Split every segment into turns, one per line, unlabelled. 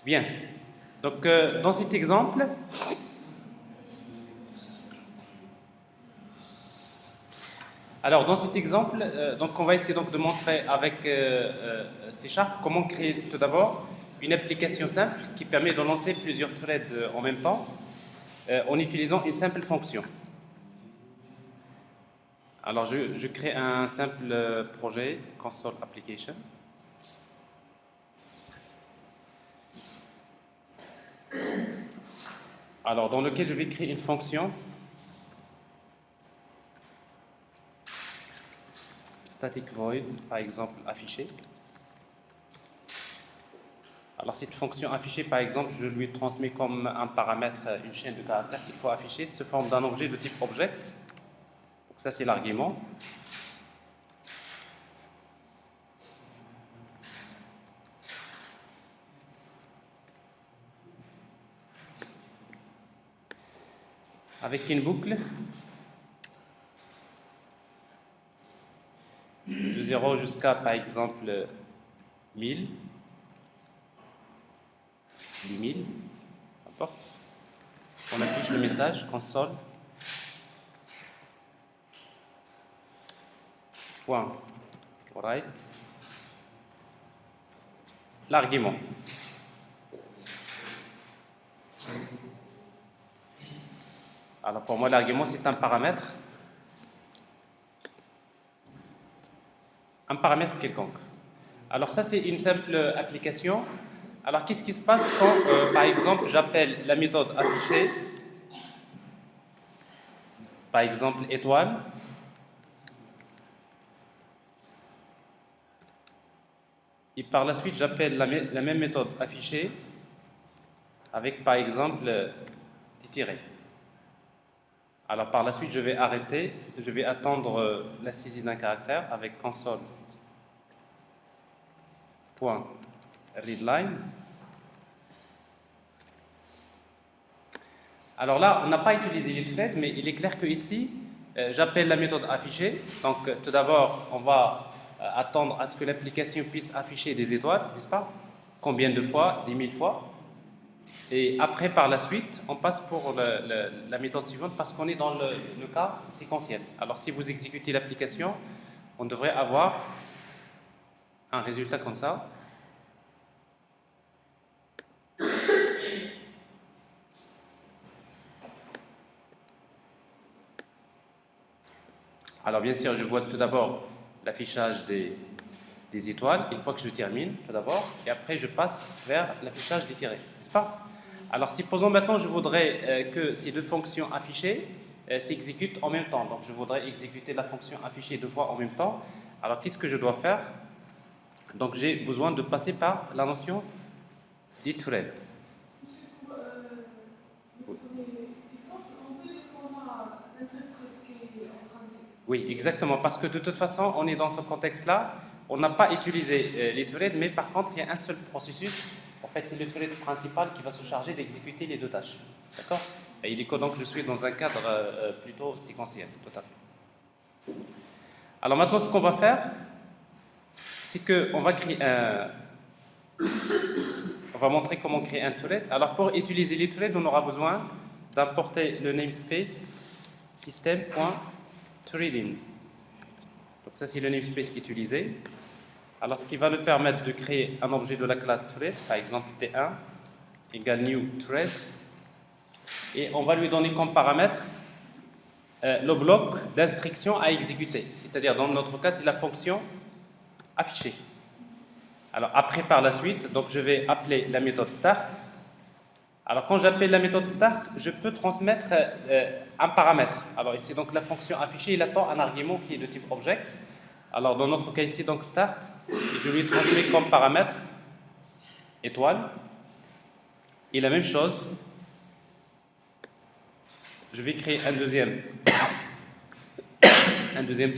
Bien. Donc, dans cet exemple, donc on va essayer donc de montrer avec C# comment créer tout d'abord une application simple qui permet de lancer plusieurs threads en même temps en utilisant une simple fonction. Alors, je crée un simple projet console application. Alors, dans lequel je vais créer une fonction static void, par exemple, affiché. Alors, cette fonction affichée, par exemple, je lui transmets comme un paramètre une chaîne de caractères qu'il faut afficher sous forme d'un objet de type object. Donc, ça, c'est l'argument. Avec une boucle de 0 jusqu'à, par exemple, 1000. 10 000. N'importe. On affiche le message console. Point write. L'argument. Alors pour moi, l'argument, c'est un paramètre quelconque. Alors ça, c'est une simple application. Alors qu'est-ce qui se passe quand, par exemple, j'appelle la méthode affichée, par exemple, étoile, et par la suite, j'appelle la même méthode affichée avec, par exemple, des tirets. Alors par la suite, je vais arrêter, je vais attendre la saisie d'un caractère avec console.readline. Alors là, on n'a pas utilisé les threads, mais il est clair que ici, j'appelle la méthode affichée. Donc tout d'abord, on va attendre à ce que l'application puisse afficher des étoiles, n'est-ce pas? Combien de fois? Des 1000 fois. Et après, par la suite, on passe pour la méthode suivante parce qu'on est dans le cas séquentiel. Alors, si vous exécutez l'application, on devrait avoir un résultat comme ça. Alors, bien sûr, je vois tout d'abord l'affichage des étoiles, une fois que je termine, tout d'abord, et après, je passe vers l'affichage des tirets, n'est-ce pas? Alors, supposons maintenant, je voudrais que ces deux fonctions affichées s'exécutent en même temps. Donc, je voudrais exécuter la fonction affichée deux fois en même temps. Alors, qu'est-ce que je dois faire? Donc, j'ai besoin de passer par la notion des threads. Oui, exactement, parce que de toute façon, on est dans ce contexte-là, on n'a pas utilisé les threads, mais par contre, il y a un seul processus. En fait, c'est le thread principal qui va se charger d'exécuter les deux tâches. D'accord? Et il est que donc je suis dans un cadre plutôt séquentiel, tout à fait. Alors maintenant, ce qu'on va faire, c'est qu'on va créer un... On va montrer comment créer un thread. Alors pour utiliser les threads, on aura besoin d'importer le namespace system.threading. Donc ça, c'est le namespace utilisé. Alors ce qui va nous permettre de créer un objet de la classe thread, par exemple T1 égale new thread, et on va lui donner comme paramètre le bloc d'instruction à exécuter, c'est-à-dire dans notre cas, c'est la fonction affichée. Alors après, par la suite, donc je vais appeler la méthode start. Alors quand j'appelle la méthode start, je peux transmettre un paramètre. Alors ici, donc la fonction affichée, il attend un argument qui est de type object. Alors dans notre cas ici, donc start, et je lui transmets comme paramètre étoile. Et la même chose, je vais créer un deuxième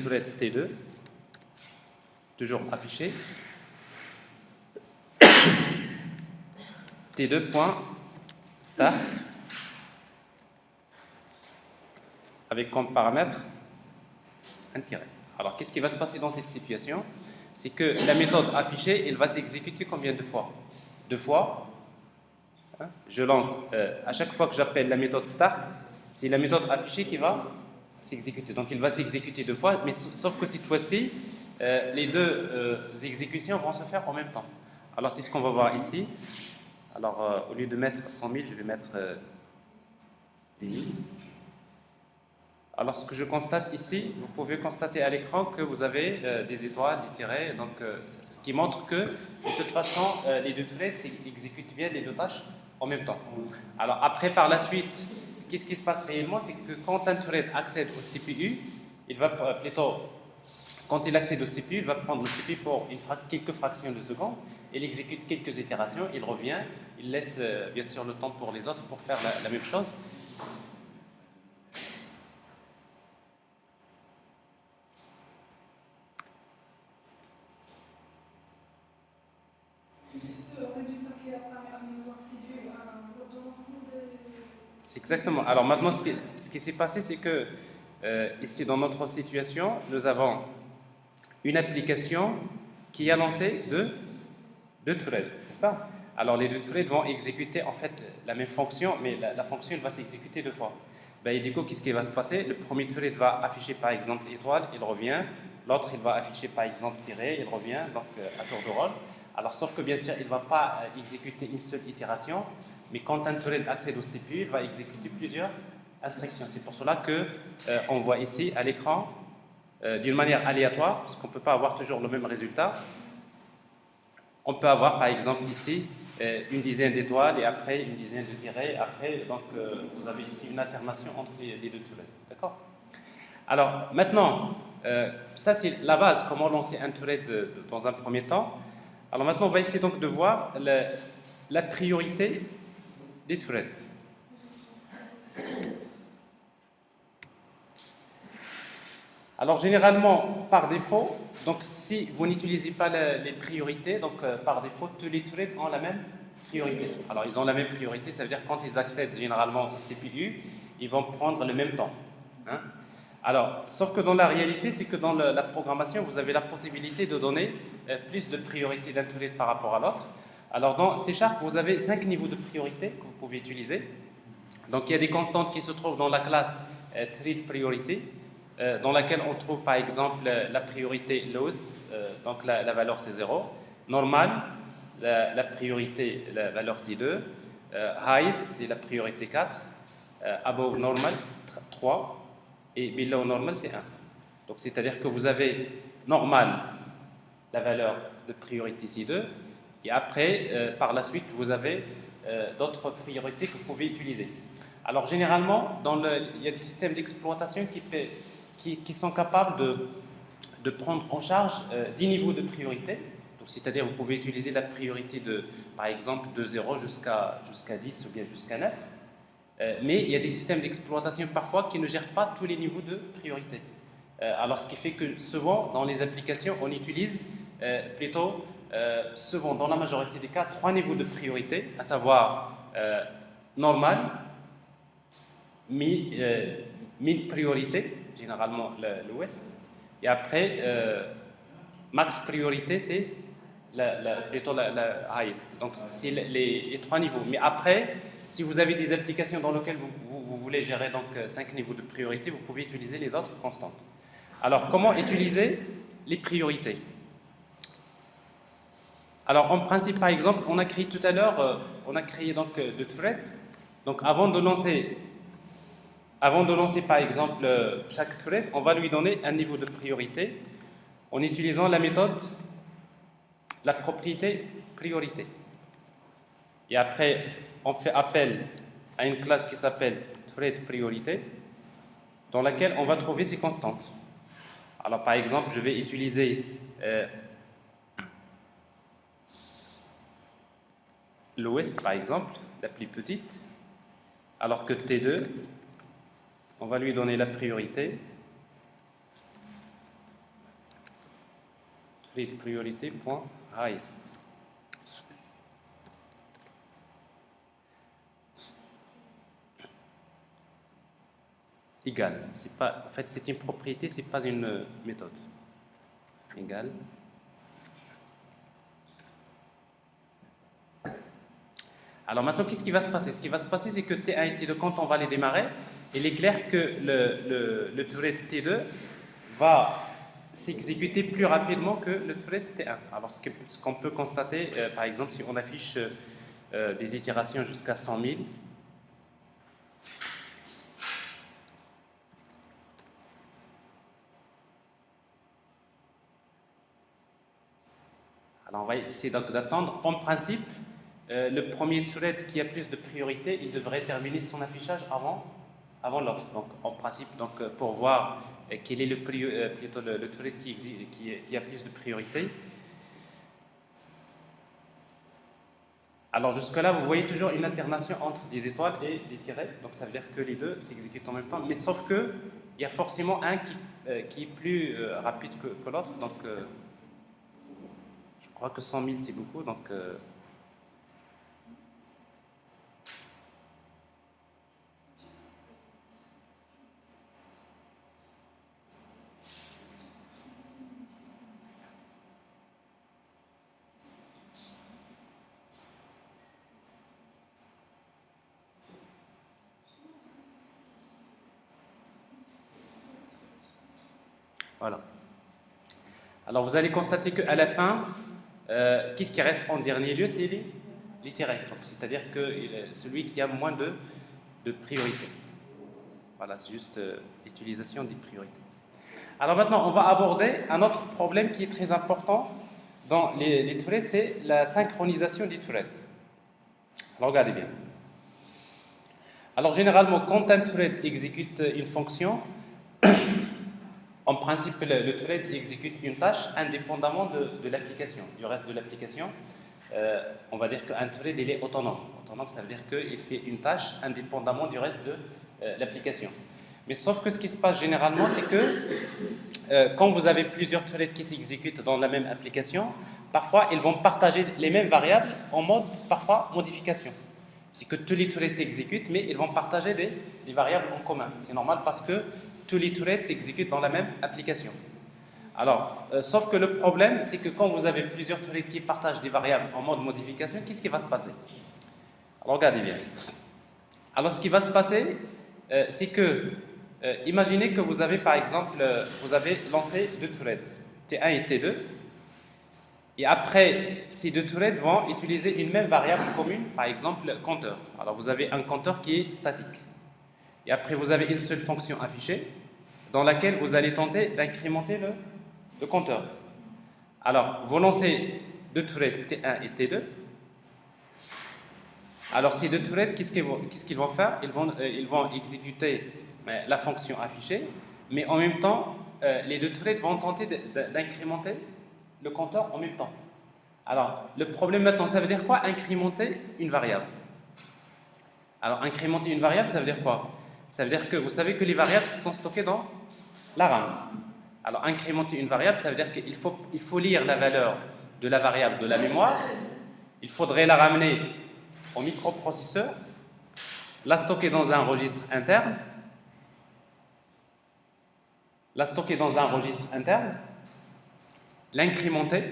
thread T2, toujours affiché. T2.start avec comme paramètre un tiret. Alors, qu'est-ce qui va se passer dans cette situation? C'est que la méthode affichée, elle va s'exécuter combien de fois? Deux fois. Hein. Je lance, à chaque fois que j'appelle la méthode start, c'est la méthode affichée qui va s'exécuter. Donc il va s'exécuter 2 fois, mais sauf que cette fois-ci, les deux exécutions vont se faire en même temps. Alors c'est ce qu'on va voir ici. Alors au lieu de mettre 100 000, je vais mettre 10 000. Alors ce que je constate ici, vous pouvez constater à l'écran que vous avez des étoiles, des tirets, donc ce qui montre que de toute façon les deux threads exécutent bien les deux tâches en même temps. Alors après par la suite, qu'est-ce qui se passe réellement? C'est que quand un thread accède au CPU, il va plutôt, quand il accède au CPU, il va prendre le CPU pour quelques fractions de secondes, il exécute quelques itérations, il revient, il laisse bien sûr le temps pour les autres pour faire la même chose. C'est exactement. Alors maintenant, ce qui s'est passé, c'est que ici, dans notre situation, nous avons une application qui a lancé deux threads, n'est-ce pas? Alors les deux threads vont exécuter en fait la même fonction, mais la fonction elle va s'exécuter 2 fois. Ben, et du coup, qu'est-ce qui va se passer? Le premier thread va afficher par exemple étoile, il revient. L'autre, il va afficher par exemple tiré, il revient, donc à tour de rôle. Alors, sauf que bien sûr, il ne va pas exécuter une seule itération, mais quand un thread accède au CPU, il va exécuter plusieurs instructions. C'est pour cela que on voit ici à l'écran, d'une manière aléatoire, parce qu'on ne peut pas avoir toujours le même résultat. On peut avoir par exemple ici une dizaine d'étoiles et après une dizaine de tirets. Après, donc, vous avez ici une alternation entre les deux threads. D'accord? Alors maintenant, ça c'est la base, comment lancer un thread dans un premier temps. Alors maintenant, on va essayer donc de voir la priorité des threads. Alors généralement, par défaut, donc si vous n'utilisez pas les priorités, donc par défaut, tous les threads ont la même priorité. Alors ils ont la même priorité, ça veut dire quand ils accèdent généralement au CPU, ils vont prendre le même temps. Hein? Alors, sauf que dans la réalité, c'est que dans la programmation, vous avez la possibilité de donner plus de priorité d'un thread par rapport à l'autre. Alors dans C#, vous avez 5 niveaux de priorité que vous pouvez utiliser. Donc il y a des constantes qui se trouvent dans la classe thread priority, dans laquelle on trouve par exemple la priorité lowest, donc la valeur c'est 0, normal, la priorité, la valeur c'est 2, highest c'est la priorité 4, above normal 3 et below normal c'est 1. Donc c'est-à-dire que vous avez normal la valeur de priorité c'est 2 et après par la suite vous avez d'autres priorités que vous pouvez utiliser. Alors généralement il y a des systèmes d'exploitation qui sont capables de prendre en charge 10 niveaux de priorité. C'est-à-dire vous pouvez utiliser la priorité par exemple de 0 jusqu'à 10 ou bien jusqu'à 9. Mais il y a des systèmes d'exploitation parfois qui ne gèrent pas tous les niveaux de priorité. Alors ce qui fait que souvent dans les applications on utilise plutôt souvent dans la majorité des cas 3 niveaux de priorité, à savoir normal, mid priorité, généralement l'ouest, et après max priorité c'est plutôt la highest. Donc c'est les 3 niveaux. Mais après, si vous avez des applications dans lesquelles vous voulez gérer donc 5 niveaux de priorité, vous pouvez utiliser les autres constantes. Alors comment utiliser les priorités? Alors en principe par exemple, on a créé tout à l'heure, on a créé donc deux threads. Donc avant de lancer par exemple chaque thread, on va lui donner un niveau de priorité en utilisant la méthode, la propriété priorité. Et après, on fait appel à une classe qui s'appelle thread priorité, dans laquelle on va trouver ces constantes. Alors par exemple, je vais utiliser lowest par exemple, la plus petite, alors que T2, on va lui donner la priorité. Thread priorité point highest. Égal. En fait, c'est une propriété, c'est pas une méthode. Égal. Alors maintenant, qu'est-ce qui va se passer? Ce qui va se passer, c'est que T1 et T2, quand on va les démarrer, il est clair que le thread T2 va s'exécuter plus rapidement que le thread T1. Alors ce qu'on peut constater, par exemple, si on affiche des itérations jusqu'à 100 000, alors on va essayer donc d'attendre. En principe, le premier thread qui a plus de priorité, il devrait terminer son affichage avant l'autre. Donc en principe, donc, pour voir quel est plutôt le thread qui a plus de priorité. Alors jusque-là, vous voyez toujours une alternation entre des étoiles et des tirets. Donc ça veut dire que les deux s'exécutent en même temps. Mais sauf que il y a forcément un qui est plus rapide que l'autre. Donc je crois que 100 000 c'est beaucoup. Donc voilà. Alors vous allez constater qu'à la fin, qu'est-ce qui reste en dernier lieu? C'est les tirets. C'est-à-dire que celui qui a moins de priorité. Voilà, c'est juste l'utilisation des priorités. Alors maintenant, on va aborder un autre problème qui est très important dans les threads, c'est la synchronisation des threads. Alors regardez bien. Alors généralement, quand un thread exécute une fonction, en principe, le thread exécute une tâche indépendamment de l'application, du reste de l'application. On va dire qu'un thread, il est autonome. Autonome, ça veut dire qu'il fait une tâche indépendamment du reste de l'application. Mais sauf que ce qui se passe généralement, c'est que quand vous avez plusieurs threads qui s'exécutent dans la même application, parfois, ils vont partager les mêmes variables en mode, parfois, modification. C'est que tous les threads s'exécutent, mais ils vont partager des variables en commun. C'est normal parce que tous les threads s'exécutent dans la même application. Alors, sauf que le problème, c'est que quand vous avez plusieurs threads qui partagent des variables en mode modification, qu'est-ce qui va se passer? Alors, regardez bien. Alors, ce qui va se passer, c'est que, imaginez que vous avez, par exemple, vous avez lancé deux threads, T1 et T2, et après, ces deux threads vont utiliser une même variable commune, par exemple, compteur. Alors, vous avez un compteur qui est statique. Et après, vous avez une seule fonction affichée dans laquelle vous allez tenter d'incrémenter le compteur. Alors, vous lancez deux threads T1 et T2. Alors, ces deux threads, qu'est-ce qu'ils vont faire? Ils vont exécuter la fonction affichée, mais en même temps, les deux threads vont tenter d'incrémenter le compteur en même temps. Alors, le problème maintenant, ça veut dire quoi? Incrémenter une variable. Alors, incrémenter une variable, ça veut dire quoi? Ça veut dire que vous savez que les variables sont stockées dans la RAM. Alors, incrémenter une variable, ça veut dire qu'il faut lire la valeur de la variable de la mémoire. Il faudrait la ramener au microprocesseur, la stocker dans un registre interne, l'incrémenter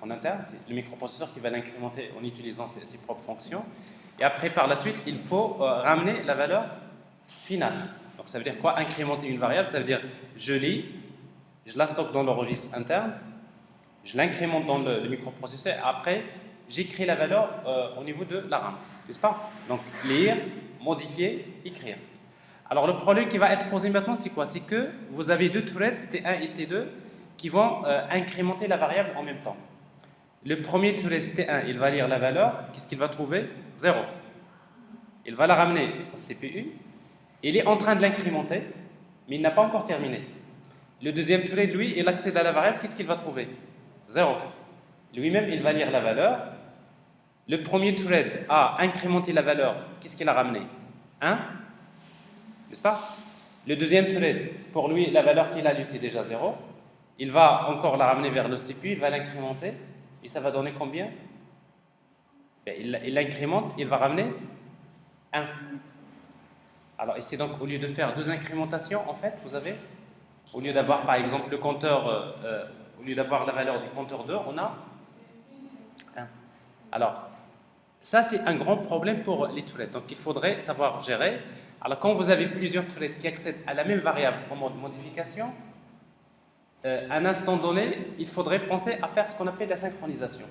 en interne, c'est le microprocesseur qui va l'incrémenter en utilisant ses propres fonctions. Et après, par la suite, il faut ramener la valeur finale. Donc ça veut dire quoi? Incrémenter une variable, ça veut dire je lis, je la stocke dans le registre interne, je l'incrémente dans le microprocesseur, et après j'écris la valeur au niveau de la RAM, n'est-ce pas? Donc lire, modifier, écrire. Alors le problème qui va être posé maintenant, c'est quoi? C'est que vous avez deux threads, T1 et T2, qui vont incrémenter la variable en même temps. Le premier thread T1, il va lire la valeur, qu'est-ce qu'il va trouver? 0. Il va la ramener au CPU. Il est en train de l'incrémenter, mais il n'a pas encore terminé. Le deuxième thread, lui, il accède à la variable, qu'est-ce qu'il va trouver? 0. Lui-même, il va lire la valeur. Le premier thread a incrémenté la valeur, qu'est-ce qu'il a ramené? 1, n'est-ce pas? Le deuxième thread, pour lui, la valeur qu'il a lue, c'est déjà 0. Il va encore la ramener vers le CPU, il va l'incrémenter, et ça va donner combien? Il l'incrémente, il va ramener 1. Alors ici, donc, au lieu de faire deux incrémentations, en fait, vous avez, au lieu d'avoir, par exemple, le compteur, au lieu d'avoir la valeur du compteur 2, on a 1. Alors, Ça, c'est un grand problème pour les threads. Donc, il faudrait savoir gérer. Alors, quand vous avez plusieurs threads qui accèdent à la même variable en mode modification, à un instant donné, il faudrait penser à faire ce qu'on appelle la synchronisation.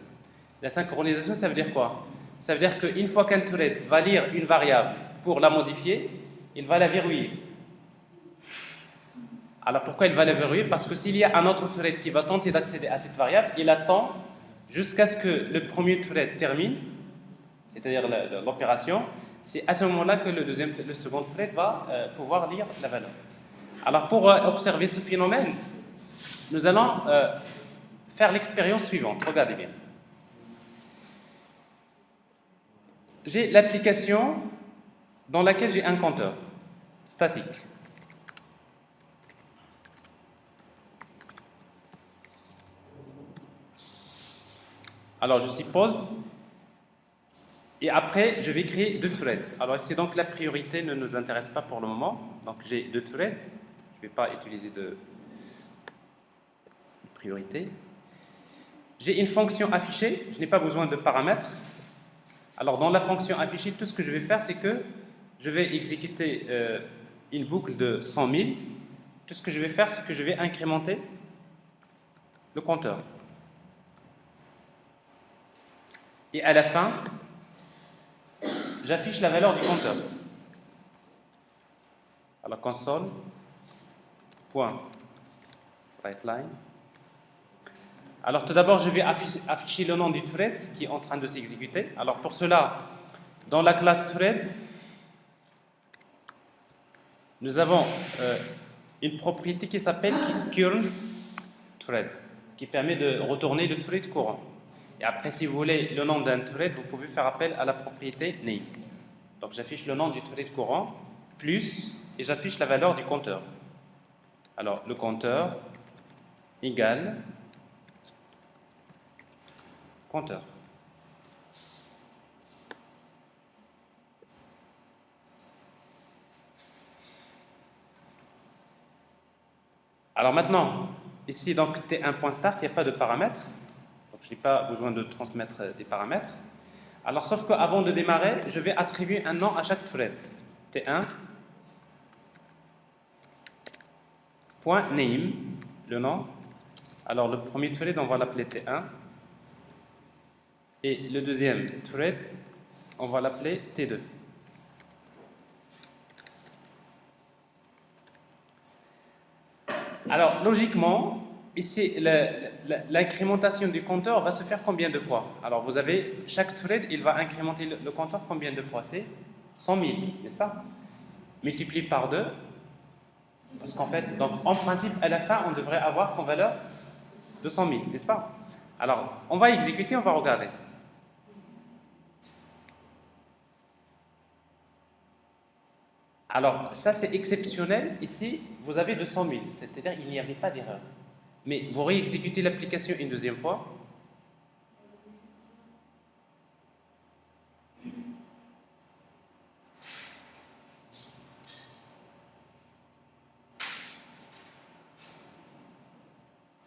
La synchronisation, ça veut dire quoi? Ça veut dire qu'une fois qu'un thread va lire une variable pour la modifier, il va la verrouiller. Alors pourquoi il va la verrouiller? Parce que s'il y a un autre thread qui va tenter d'accéder à cette variable, il attend jusqu'à ce que le premier thread termine, c'est-à-dire l'opération. C'est à ce moment-là que le second thread va pouvoir lire la valeur. Alors pour observer ce phénomène, nous allons faire l'expérience suivante. Regardez bien. J'ai l'application dans laquelle j'ai un compteur statique. Alors je suppose, et après je vais créer deux threads. Alors ici donc la priorité ne nous intéresse pas pour le moment. Donc j'ai deux threads, je ne vais pas utiliser de priorité. J'ai une fonction affichée, je n'ai pas besoin de paramètres. Alors dans la fonction affichée, tout ce que je vais faire, c'est que je vais exécuter une boucle de 100 000. Tout ce que je vais faire, c'est que je vais incrémenter le compteur. Et à la fin, j'affiche la valeur du compteur. Alors console.writeLine. Alors tout d'abord, je vais afficher le nom du thread qui est en train de s'exécuter. Alors pour cela, dans la classe thread, nous avons une propriété qui s'appelle currentThread, qui permet de retourner le thread courant. Et après, si vous voulez le nom d'un thread, vous pouvez faire appel à la propriété name. Donc j'affiche le nom du thread courant, plus, et j'affiche la valeur du compteur. Alors le compteur égale compteur. Alors maintenant, ici donc T1.start, il n'y a pas de paramètres. Donc je n'ai pas besoin de transmettre des paramètres. Alors sauf qu'avant de démarrer, je vais attribuer un nom à chaque thread. T1.name, le nom. Alors le premier thread, on va l'appeler T1. Et le deuxième thread, on va l'appeler T2. Alors, logiquement, ici, l'incrémentation du compteur va se faire combien de fois? Alors, vous avez, chaque thread, il va incrémenter le compteur combien de fois? C'est 100 000, n'est-ce pas? Multiplié par 2. Parce qu'en fait, donc, en principe, à la fin, on devrait avoir comme valeur 200 000, n'est-ce pas? Alors, on va exécuter, on va regarder. Alors, ça c'est exceptionnel. Ici, vous avez 200 000, c'est-à-dire qu'il n'y avait pas d'erreur. Mais vous réexécutez l'application une deuxième fois.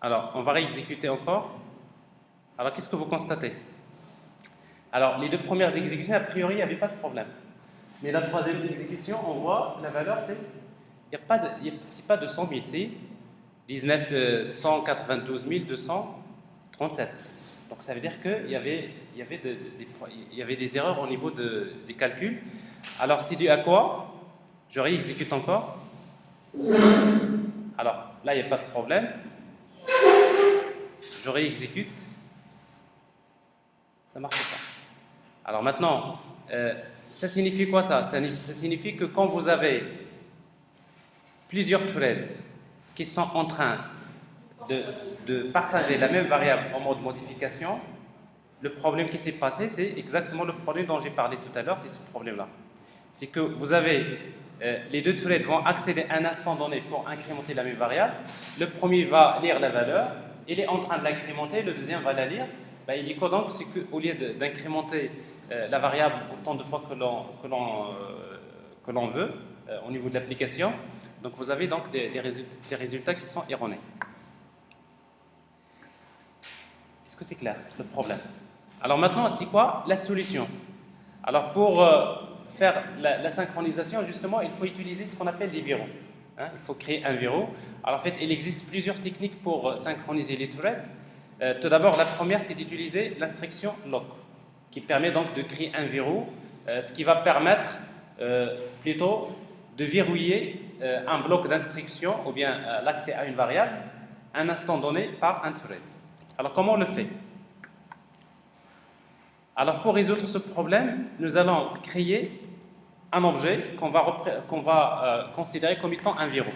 Alors, on va réexécuter encore. Alors, qu'est-ce que vous constatez? Alors, les deux premières exécutions, a priori, il n'y avait pas de problème. Mais la troisième exécution, on voit, la valeur, c'est c'est pas 200 000, c'est 192 237. Donc ça veut dire qu'il y avait des erreurs au niveau des calculs. Alors c'est dû à quoi? Je réexécute encore. Alors là, il n'y a pas de problème. Je réexécute. Ça ne marche pas. Alors maintenant, ça signifie quoi ça? Ça signifie que quand vous avez plusieurs threads qui sont en train de partager la même variable en mode modification, le problème qui s'est passé, c'est exactement le problème dont j'ai parlé tout à l'heure, c'est ce problème-là. C'est que vous avez, les deux threads vont accéder à un instant donné pour incrémenter la même variable. Le premier va lire la valeur, il est en train de l'incrémenter, le deuxième va la lire. Ben, il dit quoi donc? C'est qu'au lieu d'incrémenter la variable autant de fois que l'on veut au niveau de l'application, donc vous avez donc des résultats qui sont erronés. Est-ce que c'est clair, le problème? Alors maintenant, c'est quoi la solution? Alors pour faire la synchronisation, justement, il faut utiliser ce qu'on appelle des verrous. Hein, il faut créer un verrou. Alors en fait, il existe plusieurs techniques pour synchroniser les threads. Tout d'abord, la première, c'est d'utiliser l'instruction lock, qui permet donc de créer un verrou, ce qui va permettre plutôt de verrouiller un bloc d'instruction ou bien l'accès à une variable à un instant donné par un thread. Alors comment on le fait? Alors pour résoudre ce problème, nous allons créer un objet qu'on va considérer comme étant un verrou.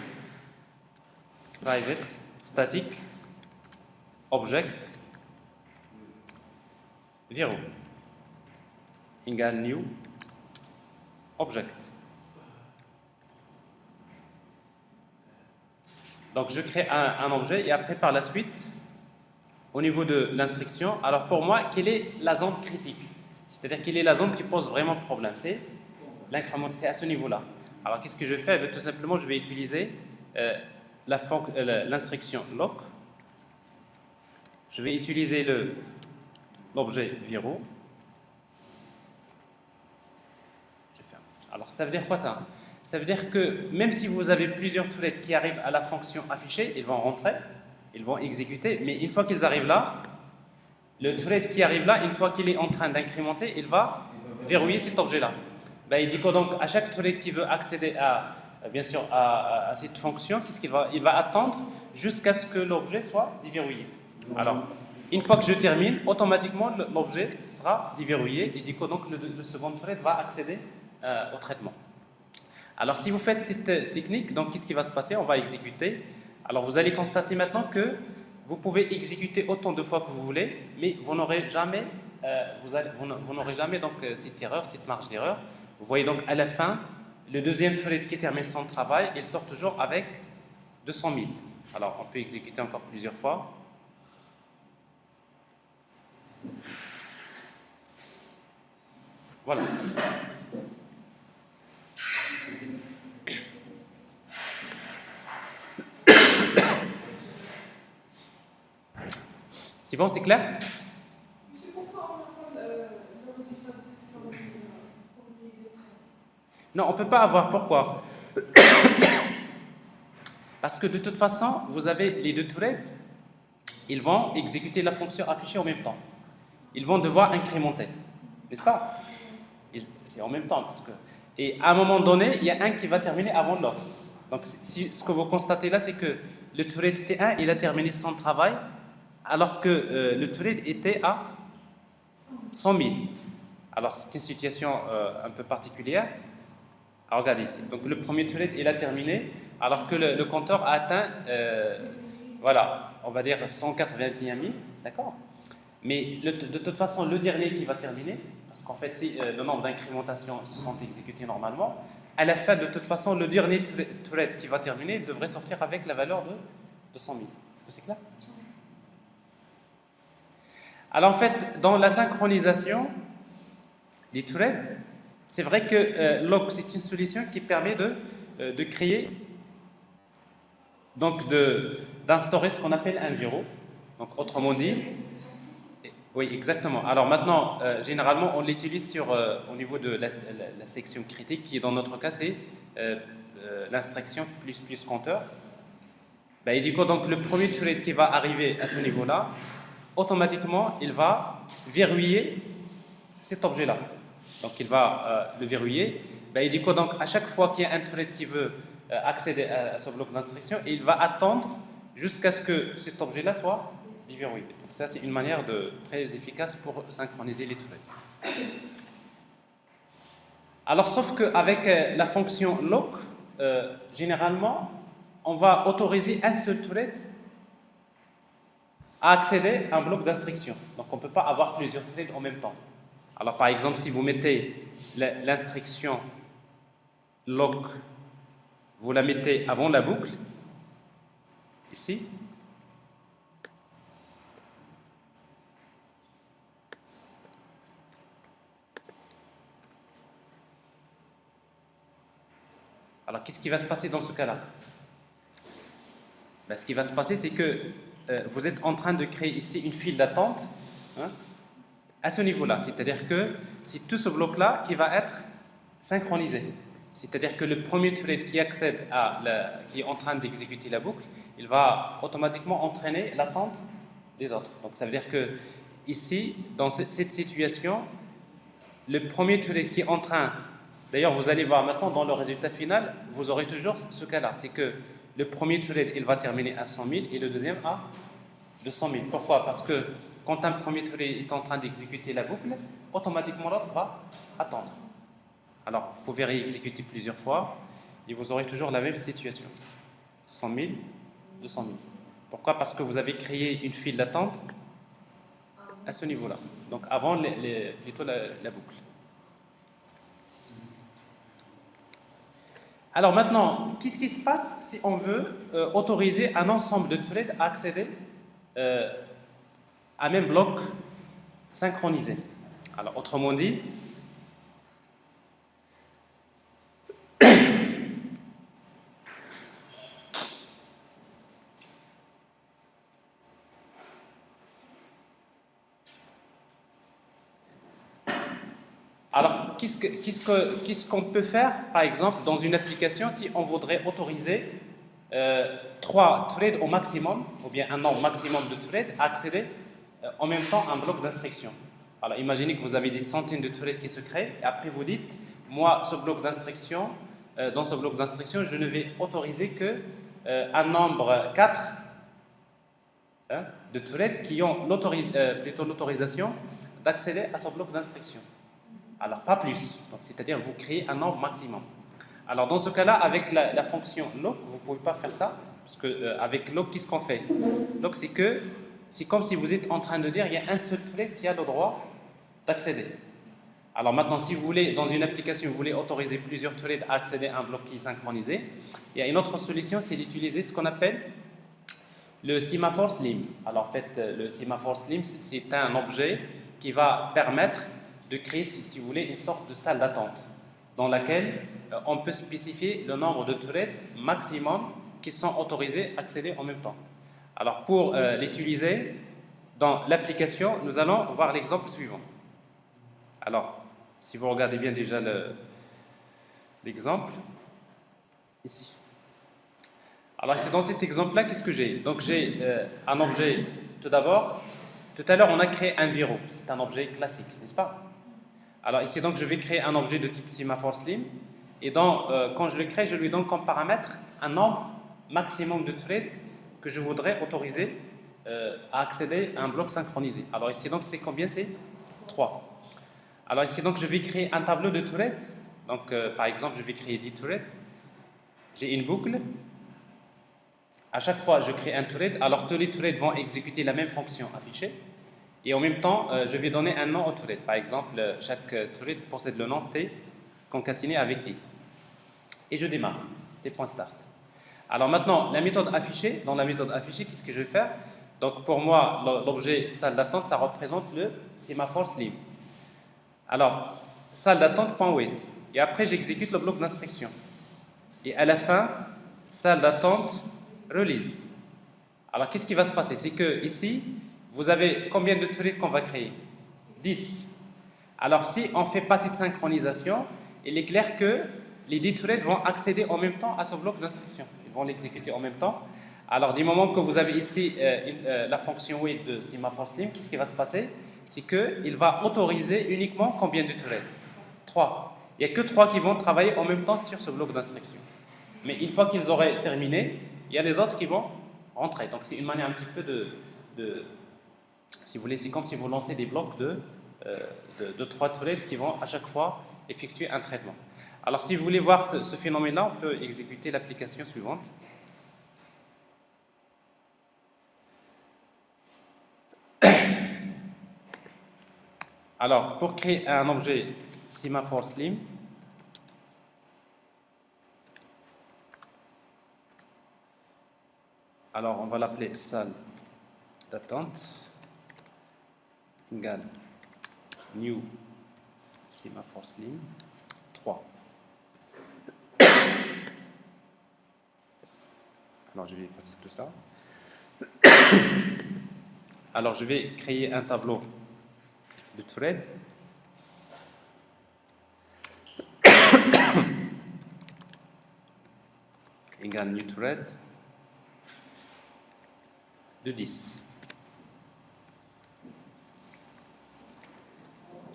Private static object verrou égale new object. Donc je crée un objet et après par la suite, au niveau de l'instruction, alors pour moi, quelle est la zone critique? C'est-à-dire quelle est la zone qui pose vraiment problème? C'est l'incrément, c'est à ce niveau-là. Alors qu'est-ce que je fais? Tout simplement, je vais utiliser l'instruction lock. Je vais utiliser l'objet verrou. Je ferme. Alors ça veut dire quoi ça? Ça veut dire que même si vous avez plusieurs threads qui arrivent à la fonction affichée, ils vont rentrer, ils vont exécuter, mais une fois qu'ils arrivent là, le thread qui arrive là, une fois qu'il est en train d'incrémenter, il va verrouiller cet objet-là. Ben, il dit que donc à chaque thread qui veut accéder bien sûr, à cette fonction, qu'est-ce qu'il va? Il va attendre jusqu'à ce que l'objet soit déverrouillé. Alors, une fois que je termine, automatiquement l'objet sera déverrouillé et du coup donc le second thread va accéder au traitement. Alors si vous faites cette technique, donc qu'est-ce qui va se passer? On va exécuter. Alors vous allez constater maintenant que vous pouvez exécuter autant de fois que vous voulez, mais vous n'aurez jamais, donc cette erreur, cette marge d'erreur. Vous voyez donc à la fin, le deuxième thread qui termine son travail, il sort toujours avec 200 000. Alors on peut exécuter encore plusieurs fois. Voilà. C'est bon, c'est clair?
C'est pourquoi on a le résultat de ça pour les traits.
Non, on ne peut pas avoir. Pourquoi? Parce que de toute façon, vous avez les deux threads, ils vont exécuter la fonction affichée en même temps. Ils vont devoir incrémenter, n'est-ce pas? C'est en même temps. Et à un moment donné, il y a un qui va terminer avant l'autre. Donc ce que vous constatez là, c'est que le thread T1, il a terminé son travail, alors que le thread était à 100 000. Alors c'est une situation un peu particulière. Alors regardez ici. Donc le premier thread, il a terminé, alors que le compteur a atteint, voilà, on va dire 181 000, d'accord? Mais de toute façon, le dernier qui va terminer, parce qu'en fait, si le nombre d'incrémentations sont exécutées normalement, à la fin, de toute façon, le dernier thread qui va terminer, il devrait sortir avec la valeur de 200 000. Est-ce que c'est clair? Alors en fait, dans la synchronisation des threads, c'est vrai que lock, c'est une solution qui permet de créer, donc d'instaurer ce qu'on appelle un verrou. Donc autrement dit, oui, exactement. Alors maintenant, généralement, on l'utilise au niveau de la section critique, qui dans notre cas, c'est l'instruction plus compteur. Ben, et du coup, donc le premier thread qui va arriver à ce niveau-là, automatiquement, il va verrouiller cet objet-là. Donc, il va le verrouiller. Ben, et du coup, donc, à chaque fois qu'il y a un thread qui veut accéder à ce bloc d'instruction, il va attendre jusqu'à ce que cet objet-là soit déverrouillé. Donc, ça, c'est une manière très efficace pour synchroniser les threads. Alors, sauf qu'avec la fonction lock, généralement, on va autoriser un seul thread à accéder à un bloc d'instruction. Donc, on ne peut pas avoir plusieurs threads en même temps. Alors, par exemple, si vous mettez l'instruction lock, vous la mettez avant la boucle, ici. Alors, qu'est-ce qui va se passer dans ce cas-là? Ben, ce qui va se passer, c'est que vous êtes en train de créer ici une file d'attente. Hein? à ce niveau-là. C'est-à-dire que c'est tout ce bloc-là qui va être synchronisé. C'est-à-dire que le premier thread qui accède qui est en train d'exécuter la boucle, il va automatiquement entraîner l'attente des autres. Donc ça veut dire que ici, dans cette situation, le premier thread qui est en train, d'ailleurs vous allez voir maintenant dans le résultat final, vous aurez toujours ce cas-là, c'est que le premier thread il va terminer à 100 000 et le deuxième à 200 000. Pourquoi? Parce que quand un premier thread est en train d'exécuter la boucle, automatiquement l'autre va attendre. Alors vous pouvez réexécuter plusieurs fois et vous aurez toujours la même situation ici. 100 000, 200 000. Pourquoi? Parce que vous avez créé une file d'attente à ce niveau-là. Donc avant plutôt la boucle. Alors maintenant, qu'est-ce qui se passe si on veut autoriser un ensemble de threads à accéder à un même bloc synchronisé? Alors autrement dit, alors, qu'est-ce qu'on peut faire, par exemple, dans une application si on voudrait autoriser 3 threads au maximum, ou bien un nombre maximum de threads, à accéder en même temps à un bloc d'instruction. Alors, imaginez que vous avez des centaines de threads qui se créent, et après vous dites, moi, ce bloc d'instruction, dans ce bloc d'instruction, je ne vais autoriser que un nombre 4 de threads qui ont l'autorisation d'accéder à ce bloc d'instruction. Alors, pas plus. Donc, c'est-à-dire, vous créez un nombre maximum. Alors, dans ce cas-là, avec la fonction lock, vous ne pouvez pas faire ça. Parce qu'avec lock, qu'est-ce qu'on fait? Lock, c'est comme si vous êtes en train de dire il y a un seul thread qui a le droit d'accéder. Alors, maintenant, si vous voulez, dans une application, vous voulez autoriser plusieurs threads à accéder à un bloc qui est synchronisé, il y a une autre solution, c'est d'utiliser ce qu'on appelle le sémaphore slim. Alors, en fait, le sémaphore slim, c'est un objet qui va permettre de créer, si vous voulez, une sorte de salle d'attente dans laquelle on peut spécifier le nombre de threads maximum qui sont autorisés à accéder en même temps. Alors pour l'utiliser dans l'application, nous allons voir l'exemple suivant. Alors, si vous regardez bien déjà l'exemple, ici. Alors c'est dans cet exemple-là, qu'est-ce que j'ai? Donc j'ai un objet, tout d'abord, tout à l'heure on a créé un verrou, c'est un objet classique, n'est-ce pas? Alors ici, donc, je vais créer un objet de type sémaphore slim. Et donc, quand je le crée, je lui donne comme paramètre un nombre maximum de threads que je voudrais autoriser à accéder à un bloc synchronisé. Alors ici, donc, c'est combien? C'est 3. Alors ici, donc, je vais créer un tableau de threads. Donc, par exemple, je vais créer 10 threads. J'ai une boucle. À chaque fois, je crée un thread. Alors, tous les threads vont exécuter la même fonction affichée. Et en même temps, je vais donner un nom au thread. Par exemple, chaque thread possède le nom T concaténé avec I. Et je démarre, T.start. Alors maintenant, la méthode affichée, dans la méthode affichée, qu'est-ce que je vais faire? Donc pour moi, l'objet salle d'attente, ça représente le sémaphore slim. Alors, salle d'attente.wait. Et après, j'exécute le bloc d'instruction. Et à la fin, salle d'attente release. Alors, qu'est-ce qui va se passer? C'est que ici, vous avez combien de threads qu'on va créer? 10. Alors, si on ne fait pas cette synchronisation, il est clair que les 10 threads vont accéder en même temps à ce bloc d'instruction. Ils vont l'exécuter en même temps. Alors, du moment que vous avez ici la fonction wait de sémaphore slim, qu'est-ce qui va se passer? C'est qu'il va autoriser uniquement combien de threads? 3. Il n'y a que 3 qui vont travailler en même temps sur ce bloc d'instruction. Mais une fois qu'ils auraient terminé, il y a les autres qui vont rentrer. Donc, c'est une manière un petit peu si vous voulez, c'est comme si vous lancez des blocs de 3 threads qui vont à chaque fois effectuer un traitement. Alors, si vous voulez voir ce phénomène-là, on peut exécuter l'application suivante. Alors, pour créer un objet sémaphore slim, alors on va l'appeler salle d'attente égale new sémaphore slim 3. Alors je vais effacer tout ça. Alors je vais créer un tableau de thread égale new thread de 10.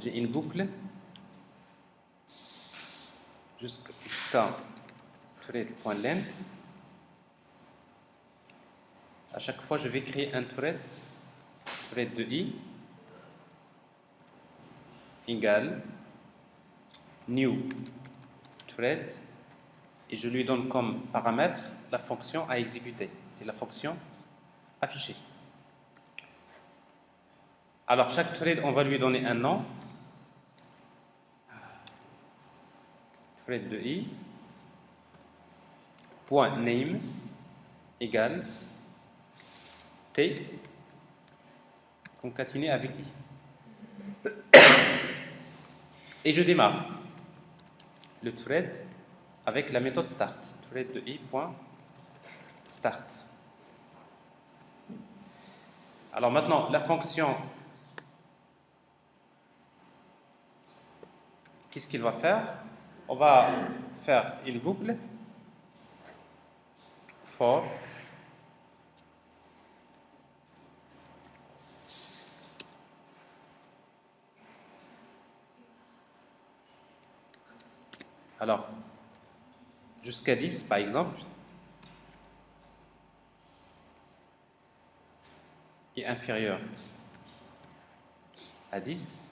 J'ai une boucle jusqu'à thread.length. À chaque fois, je vais créer un thread de i égale new thread et je lui donne comme paramètre la fonction à exécuter. C'est la fonction affichée. Alors chaque thread, on va lui donner un nom. Thread de i point name égale t concaténé avec i. Et je démarre le thread avec la méthode start. Thread de i point start. Alors maintenant, la fonction, qu'est-ce qu'il va faire? On va faire une boucle for alors jusqu'à 10 par exemple et inférieur à 10.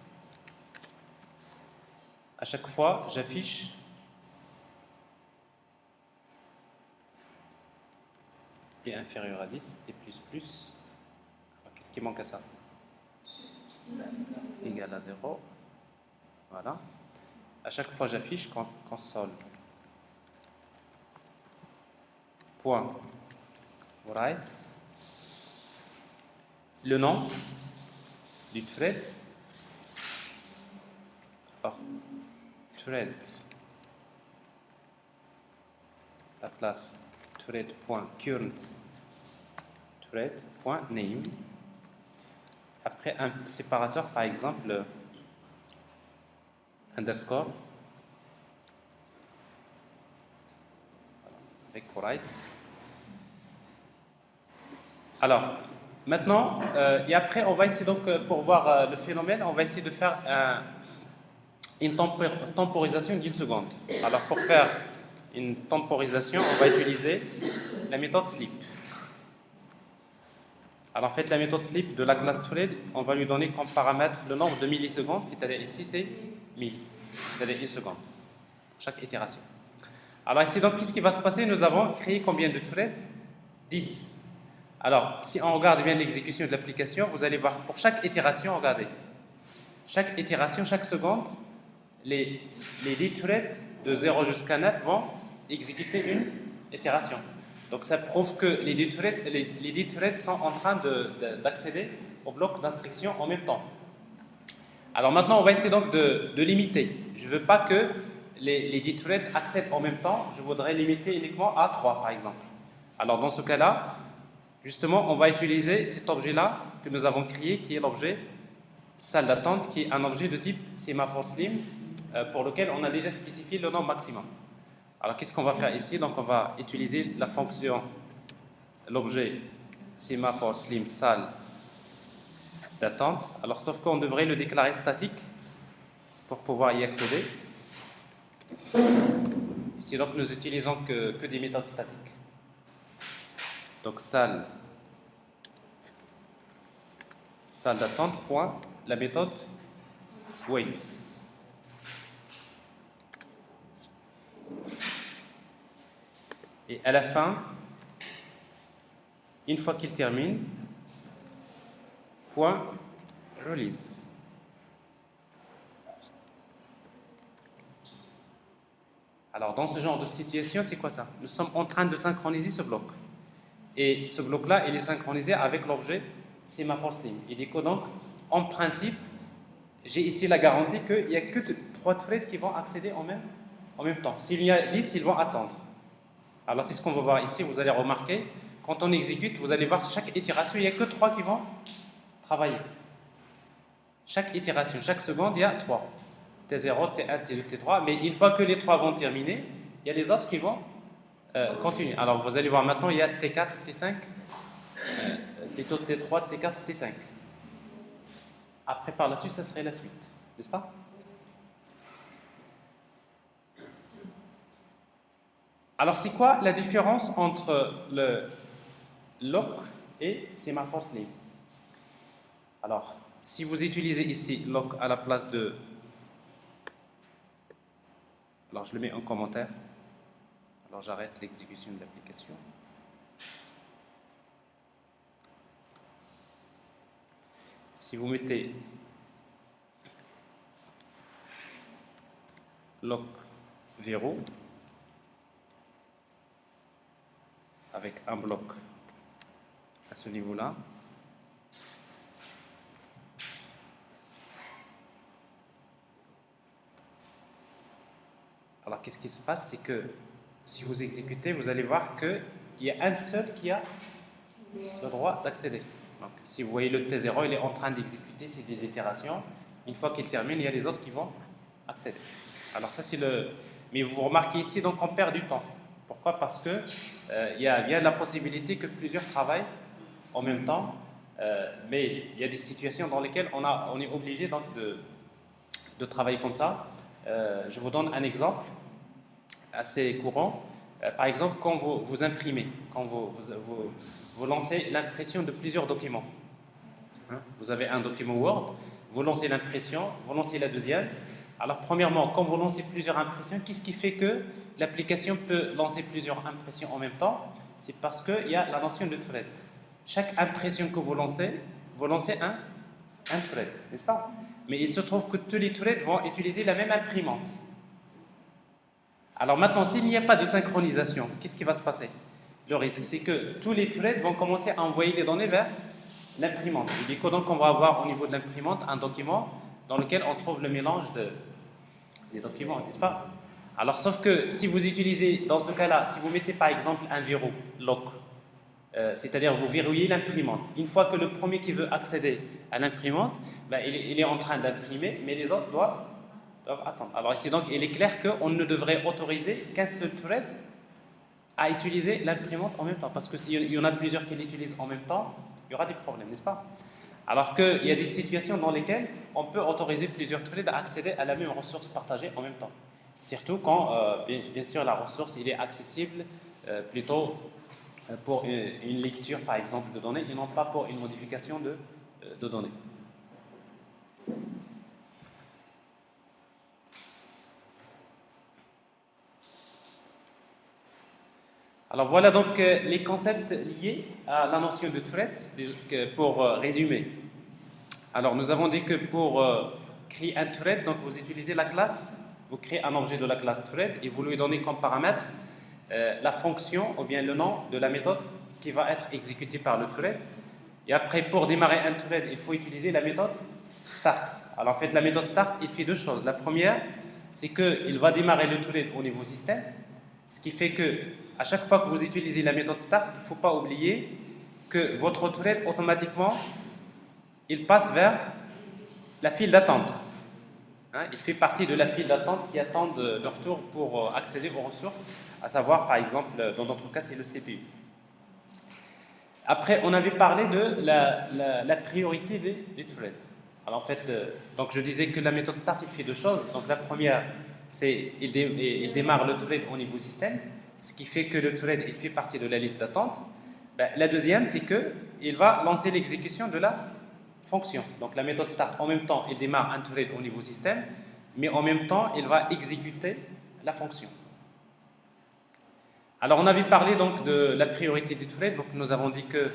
À chaque fois, j'affiche et inférieur à 10 et plus plus. Qu'est-ce qui manque à ça? Égal à 0. Voilà. À chaque fois, j'affiche console. Point write. Le nom du thread. Alors, thread. La classe thread.current thread.name. Après un séparateur, par exemple, underscore avec write. Alors, maintenant, et après, on va essayer donc, pour voir le phénomène, on va essayer de faire une temporisation d'une seconde. Alors, pour faire une temporisation, on va utiliser la méthode sleep. Alors, en fait, la méthode sleep de la classe thread, on va lui donner comme paramètre le nombre de millisecondes, c'est-à-dire ici, c'est 1000, c'est-à-dire une seconde, pour chaque itération. Alors, ici, donc, qu'est-ce qui va se passer? Nous avons créé combien de threads? 10. Alors, si on regarde bien l'exécution de l'application, vous allez voir, pour chaque itération, regardez, chaque itération, chaque seconde, les 10 threads de 0 jusqu'à 9 vont exécuter une itération. Donc ça prouve que les 10 threads sont en train d'accéder au bloc d'instruction en même temps. Alors maintenant, on va essayer donc de limiter. Je ne veux pas que les 10 threads accèdent en même temps, je voudrais limiter uniquement à 3 par exemple. Alors dans ce cas-là, justement, on va utiliser cet objet-là que nous avons créé, qui est l'objet salle d'attente, qui est un objet de type sémaphore slim, pour lequel on a déjà spécifié le nombre maximum. Alors qu'est-ce qu'on va faire ici? Donc on va utiliser la fonction, l'objet sémaphore slim salle d'attente. Alors sauf qu'on devrait le déclarer statique pour pouvoir y accéder. Ici donc nous utilisons que des méthodes statiques. Donc salle d'attente point la méthode wait. Et à la fin, une fois qu'il termine, point release. Alors dans ce genre de situation, c'est quoi ça? Nous sommes en train de synchroniser ce bloc. Et ce bloc-là, il est synchronisé avec l'objet sémaphore slim. Il dit que donc, en principe, j'ai ici la garantie qu'il n'y a que 3 threads qui vont accéder en même temps. S'il y a 10, ils vont attendre. Alors c'est ce qu'on va voir ici, vous allez remarquer, quand on exécute, vous allez voir chaque itération, il n'y a que 3 qui vont travailler. Chaque itération, chaque seconde, il y a 3. T0, T1, T2, T3. Mais une fois que les 3 vont terminer, il y a les autres qui vont continuer. Alors vous allez voir maintenant, il y a T4, T5, plutôt T3, T4, T5. Après, par la suite, ça serait la suite. N'est-ce pas? Alors, c'est quoi la différence entre le lock et sémaphore slim? Alors, si vous utilisez ici lock à la place de... Alors, je le mets en commentaire. Alors, j'arrête l'exécution de l'application. Si vous mettez lock verrou avec un bloc à ce niveau-là, alors qu'est-ce qui se passe? C'est que si vous exécutez, vous allez voir qu'il y a un seul qui a le droit d'accéder. Donc, si vous voyez le T0, il est en train d'exécuter, c'est des itérations. Une fois qu'il termine, il y a les autres qui vont accéder. Alors ça c'est le... Mais vous remarquez ici, donc on perd du temps. Pourquoi? Parce que il y a la possibilité que plusieurs travaillent en même temps, mais il y a des situations dans lesquelles on est obligé donc de travailler comme ça. Je vous donne un exemple assez courant. Par exemple, quand vous imprimez, quand vous lancez l'impression de plusieurs documents. Vous avez un document Word, vous lancez l'impression, vous lancez la deuxième. Alors, premièrement, quand vous lancez plusieurs impressions, qu'est-ce qui fait que l'application peut lancer plusieurs impressions en même temps? C'est parce qu'il y a la notion de thread. Chaque impression que vous lancez un thread, n'est-ce pas? Mais il se trouve que tous les threads vont utiliser la même imprimante. Alors maintenant, s'il n'y a pas de synchronisation, qu'est-ce qui va se passer? Le risque, c'est que tous les threads vont commencer à envoyer les données vers l'imprimante. Et du coup, donc, on va avoir au niveau de l'imprimante un document dans lequel on trouve le mélange des documents, n'est-ce pas? Alors, sauf que si vous utilisez, dans ce cas-là, si vous mettez par exemple un verrou, lock, c'est-à-dire vous verrouillez l'imprimante. Une fois que le premier qui veut accéder à l'imprimante, ben, il est en train d'imprimer, mais les autres doivent attendre. Alors ici, donc, il est clair qu'on ne devrait autoriser qu'un seul thread à utiliser l'imprimante en même temps. Parce que s'il y en a plusieurs qui l'utilisent en même temps, il y aura des problèmes, n'est-ce pas? Alors qu'il y a des situations dans lesquelles on peut autoriser plusieurs threads à accéder à la même ressource partagée en même temps. Surtout quand, bien sûr, la ressource il est accessible plutôt pour une lecture, par exemple, de données, et non pas pour une modification de données. Alors voilà donc les concepts liés à la notion de thread, pour résumer. Alors nous avons dit que pour créer un thread, donc vous utilisez la classe, vous créez un objet de la classe thread et vous lui donnez comme paramètre la fonction ou bien le nom de la méthode qui va être exécutée par le thread. Et après, pour démarrer un thread, il faut utiliser la méthode start. Alors en fait, la méthode start, il fait deux choses. La première, c'est qu'il va démarrer le thread au niveau système, ce qui fait que à chaque fois que vous utilisez la méthode start, il ne faut pas oublier que votre thread, automatiquement, il passe vers la file d'attente. Il fait partie de la file d'attente qui attend de retour pour accéder aux ressources, à savoir, par exemple, dans notre cas, c'est le CPU. Après, on avait parlé de la priorité des threads. Alors en fait, donc je disais que la méthode start, il fait deux choses. Donc la première, c'est il démarre le thread au niveau système, ce qui fait que le thread, il fait partie de la liste d'attente. Ben, la deuxième, c'est qu'il va lancer l'exécution de la fonction. Donc la méthode start, en même temps, il démarre un thread au niveau système, mais en même temps, il va exécuter la fonction. Alors on avait parlé donc de la priorité des threads, donc nous avons dit que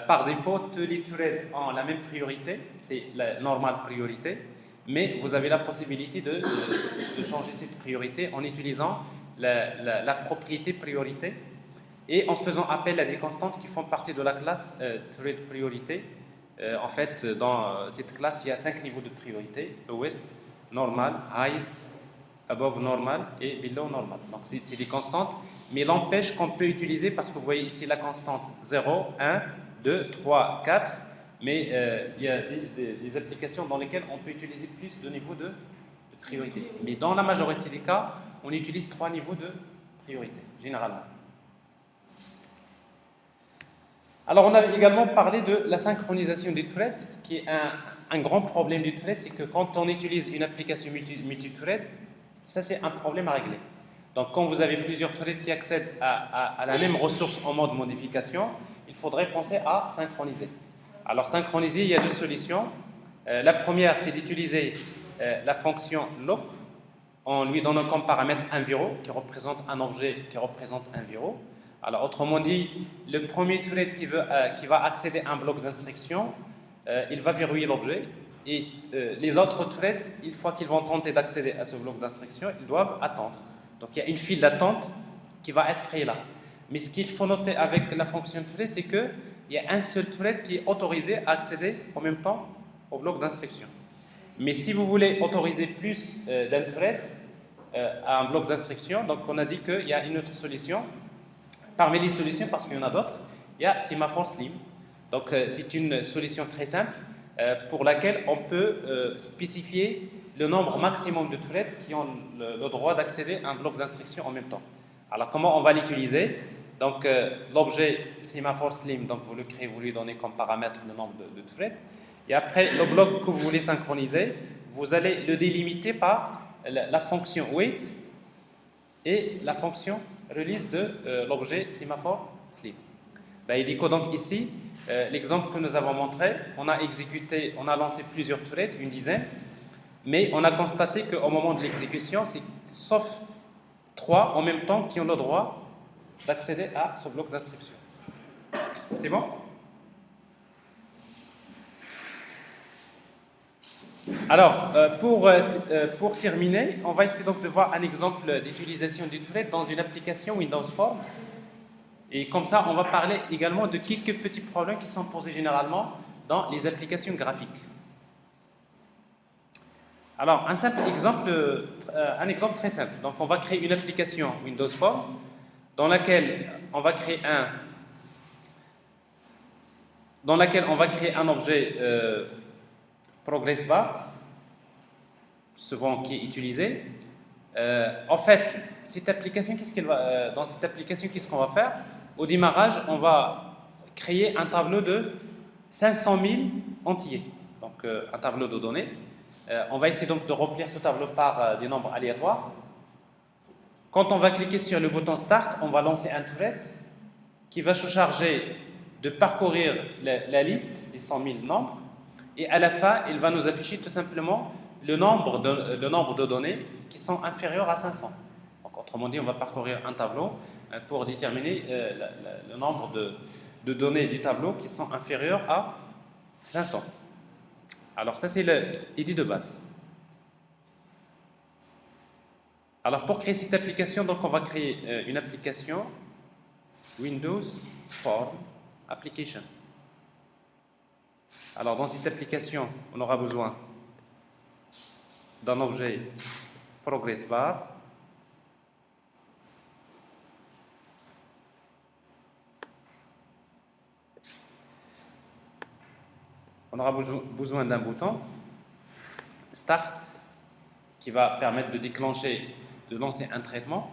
par défaut, tous les threads ont la même priorité, c'est la normale priorité, mais vous avez la possibilité de changer cette priorité en utilisant la propriété priorité et en faisant appel à des constantes qui font partie de la classe thread priorité. En fait, dans cette classe, il y a 5 niveaux de priorité: lowest, normal, highest, above normal et below normal. Donc c'est des constantes, mais l'empêche qu'on peut utiliser, parce que vous voyez ici la constante 0, 1, 2, 3, 4, Mais il y a des applications dans lesquelles on peut utiliser plus de niveaux de priorité. Mais dans la majorité des cas, on utilise 3 niveaux de priorité, généralement. Alors, on avait également parlé de la synchronisation des threads, qui est un grand problème du thread, c'est que quand on utilise une application multi-thread, ça c'est un problème à régler. Donc, quand vous avez plusieurs threads qui accèdent à la même ressource en mode modification, il faudrait penser à synchroniser. Alors, synchroniser, il y a 2 solutions. La première, c'est d'utiliser la fonction loop en lui donnant comme paramètre un verrou qui représente un objet qui représente un verrou. Alors, autrement dit, le premier thread qui va accéder à un bloc d'instruction, il va verrouiller l'objet. Et les autres threads, une fois qu'ils vont tenter d'accéder à ce bloc d'instruction, ils doivent attendre. Donc, il y a une file d'attente qui va être créée là. Mais ce qu'il faut noter avec la fonction thread, c'est qu'il y a un seul thread qui est autorisé à accéder en même temps au bloc d'instruction. Mais si vous voulez autoriser plus d'un thread à un bloc d'instruction, donc on a dit qu'il y a une autre solution. Parmi les solutions, parce qu'il y en a d'autres, il y a Semaphore Slim. Donc c'est une solution très simple pour laquelle on peut spécifier le nombre maximum de threads qui ont le droit d'accéder à un bloc d'instruction en même temps. Alors comment on va l'utiliser? Donc l'objet Semaphore Slim, donc vous le créez, vous lui donnez comme paramètre le nombre de threads. Et après, le bloc que vous voulez synchroniser, vous allez le délimiter par la fonction wait et la fonction release de l'objet Semaphore Slim. Ben, il dit quoi donc ici? L'exemple que nous avons montré, on a lancé plusieurs threads, une dizaine, mais on a constaté qu'au moment de l'exécution, c'est sauf 3 en même temps qui ont le droit d'accéder à ce bloc d'instruction. C'est bon? Alors, pour terminer, on va essayer donc de voir un exemple d'utilisation du thread dans une application Windows Forms. Et comme ça, on va parler également de quelques petits problèmes qui sont posés généralement dans les applications graphiques. Alors, un exemple très simple. Donc, on va créer une application Windows Forms dans laquelle on va créer un objet progress bar, souvent qui est utilisé. En fait, cette application, dans cette application, qu'est-ce qu'on va faire? Au démarrage, on va créer un tableau de 500 000 entiers, donc un tableau de données. On va essayer donc de remplir ce tableau par des nombres aléatoires. Quand on va cliquer sur le bouton Start, on va lancer un thread qui va se charger de parcourir la liste des 100 000 nombres. Et à la fin, il va nous afficher tout simplement le nombre de données qui sont inférieures à 500. Donc, autrement dit, on va parcourir un tableau pour déterminer le nombre de données du tableau qui sont inférieures à 500. Alors, ça, c'est l'idée de base. Alors, pour créer cette application, donc, on va créer une application Windows Form Application. Alors, dans cette application, on aura besoin d'un objet progress bar, on aura besoin d'un bouton Start qui va permettre de lancer un traitement,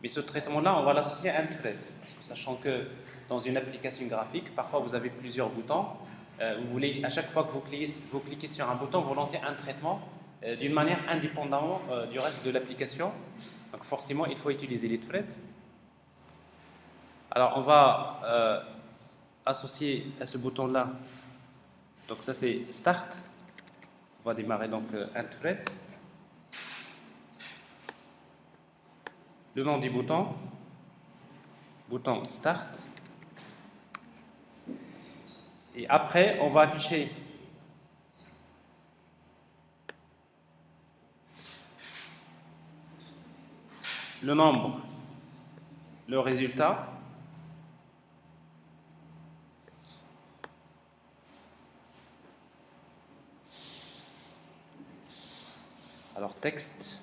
mais ce traitement-là, on va l'associer à un thread, sachant que dans une application graphique, parfois vous avez plusieurs boutons. Vous voulez, à chaque fois que vous cliquez sur un bouton, vous lancez un traitement d'une manière indépendamment du reste de l'application. Donc forcément, il faut utiliser les threads. Alors, on va associer à ce bouton-là, donc ça c'est Start. On va démarrer donc un thread. Le nom du bouton Start. Et après, on va afficher le nombre, le résultat, alors texte,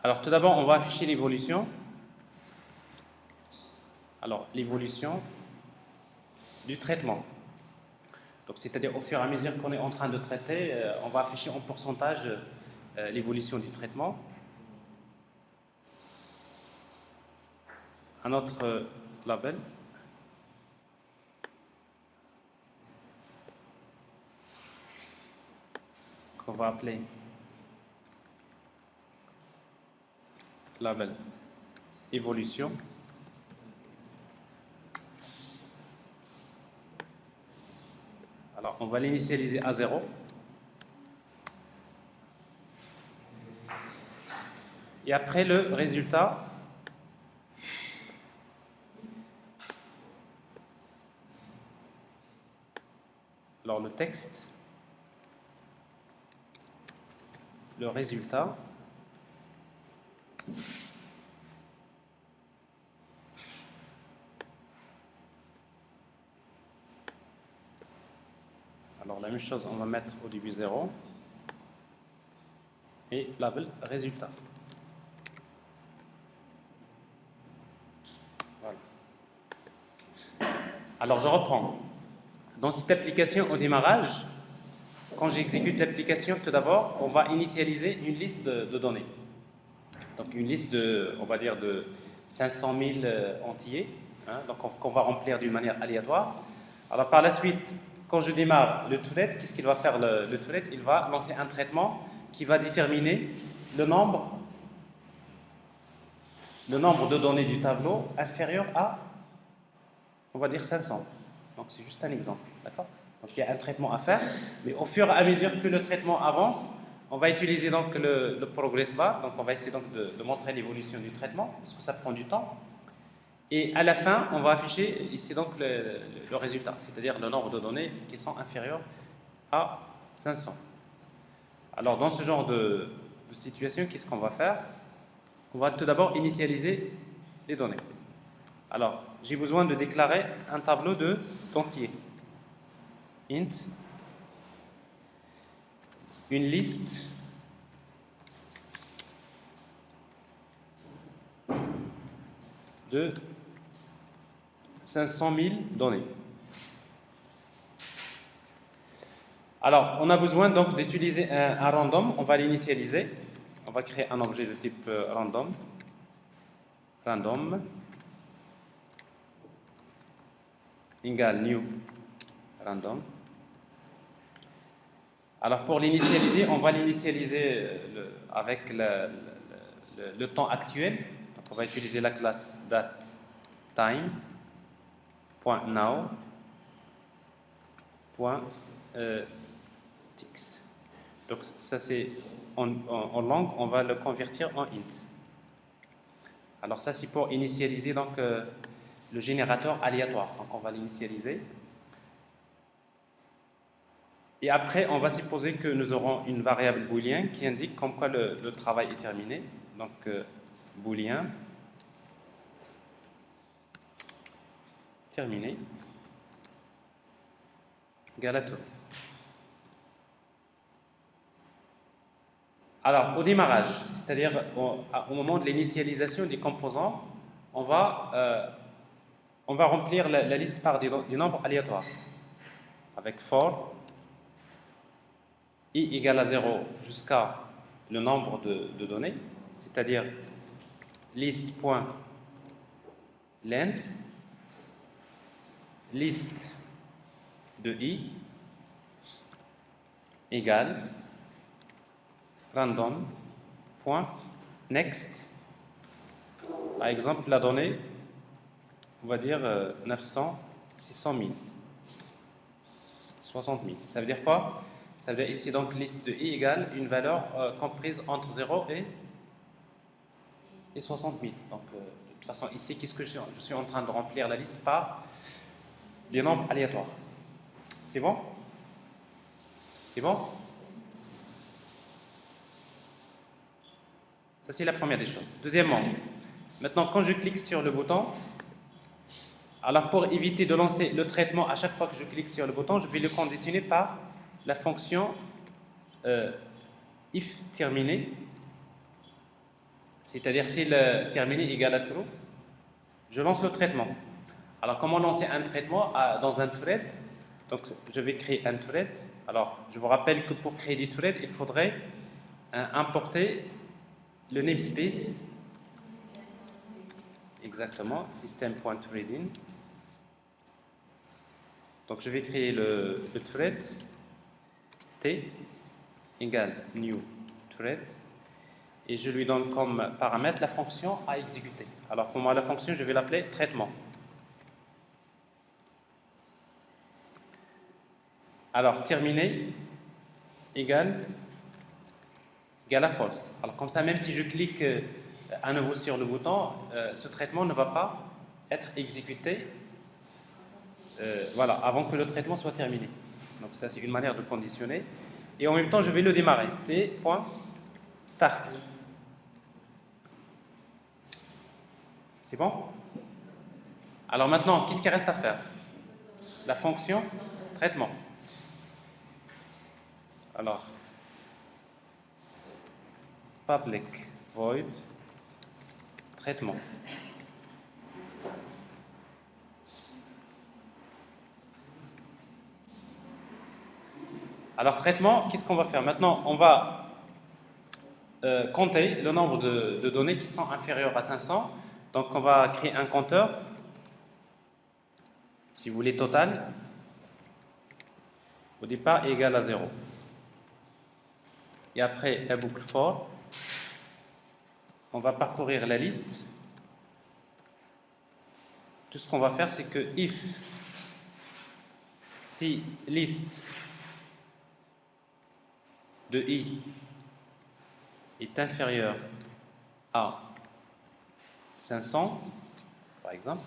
Alors tout d'abord, on va afficher l'évolution. Alors l'évolution du traitement. Donc c'est-à-dire au fur et à mesure qu'on est en train de traiter, on va afficher en pourcentage l'évolution du traitement. Un autre label. Qu'on va appeler label évolution. Alors on va l'initialiser à 0. Et après le résultat, alors le texte, le résultat, alors la même chose, on va mettre au début 0 et label résultat. Voilà. Alors je reprends. Dans cette application au démarrage, quand j'exécute l'application, tout d'abord, on va initialiser une liste de données. Donc une liste de, on va dire, de 500 000 entiers, hein, donc qu'on va remplir d'une manière aléatoire. Alors par la suite, quand je démarre le toollet, qu'est-ce qu'il va faire le toollet? Il va lancer un traitement qui va déterminer le nombre de données du tableau inférieur à, on va dire, 500. Donc c'est juste un exemple, d'accord? Donc il y a un traitement à faire, mais au fur et à mesure que le traitement avance, on va utiliser donc le progress bar, donc on va essayer donc de montrer l'évolution du traitement, parce que ça prend du temps. Et à la fin, on va afficher ici donc le résultat, c'est-à-dire le nombre de données qui sont inférieures à 500. Alors dans ce genre de situation, qu'est-ce qu'on va faire? On va tout d'abord initialiser les données. Alors, j'ai besoin de déclarer un tableau d'entiers. Int, une liste de 500 000 données. Alors, on a besoin donc d'utiliser un random. On va l'initialiser. On va créer un objet de type random. Random égale new random. Alors pour l'initialiser, on va l'initialiser avec le temps actuel. Donc on va utiliser la classe datetime.now.tix. Donc ça c'est en langue, on va le convertir en int. Alors ça c'est pour initialiser donc le générateur aléatoire. Donc on va l'initialiser. Et après, on va supposer que nous aurons une variable booléen qui indique comme quoi le travail est terminé. Donc, booléen terminé égale à true. Alors, au démarrage, c'est-à-dire au moment de l'initialisation des composants, on va remplir la liste par des nombres aléatoires avec for i égale à 0 jusqu'à le nombre de données, c'est-à-dire list.length, liste de i égale random.next. Par exemple, la donnée, on va dire 900, 600 000, 60 000. Ça veut dire quoi? Ça veut dire ici donc liste de i égale une valeur comprise entre 0 et 60 000. Donc de toute façon ici, qu'est-ce que je suis en train de remplir la liste par des nombres aléatoires. C'est bon? C'est bon? Ça c'est la première des choses. Deuxièmement, maintenant quand je clique sur le bouton, alors pour éviter de lancer le traitement à chaque fois que je clique sur le bouton, je vais le conditionner par la fonction if terminée C'est-à-dire si le terminé égale à true, je lance le traitement. Alors comment lancer un traitement dans un thread? Donc je vais créer un thread. Alors je vous rappelle que pour créer des threads, il faudrait importer le namespace. Exactement, system.threading. Donc je vais créer le thread t égale new thread et je lui donne comme paramètre la fonction à exécuter. Alors pour moi la fonction je vais l'appeler traitement. Alors terminé égale à false. Alors comme ça même si je clique à nouveau sur le bouton, ce traitement ne va pas être exécuté voilà, avant que le traitement soit terminé. Donc ça c'est une manière de conditionner. Et en même temps je vais le démarrer. T.start. C'est bon? Alors maintenant, qu'est-ce qu'il reste à faire? La fonction traitement. Alors, public void traitement. Alors traitement, qu'est-ce qu'on va faire? Maintenant, on va compter le nombre de données qui sont inférieures à 500. Donc on va créer un compteur, si vous voulez total, au départ égal à 0. Et après la boucle for, on va parcourir la liste. Tout ce qu'on va faire, c'est que si liste de i est inférieure à 500, par exemple,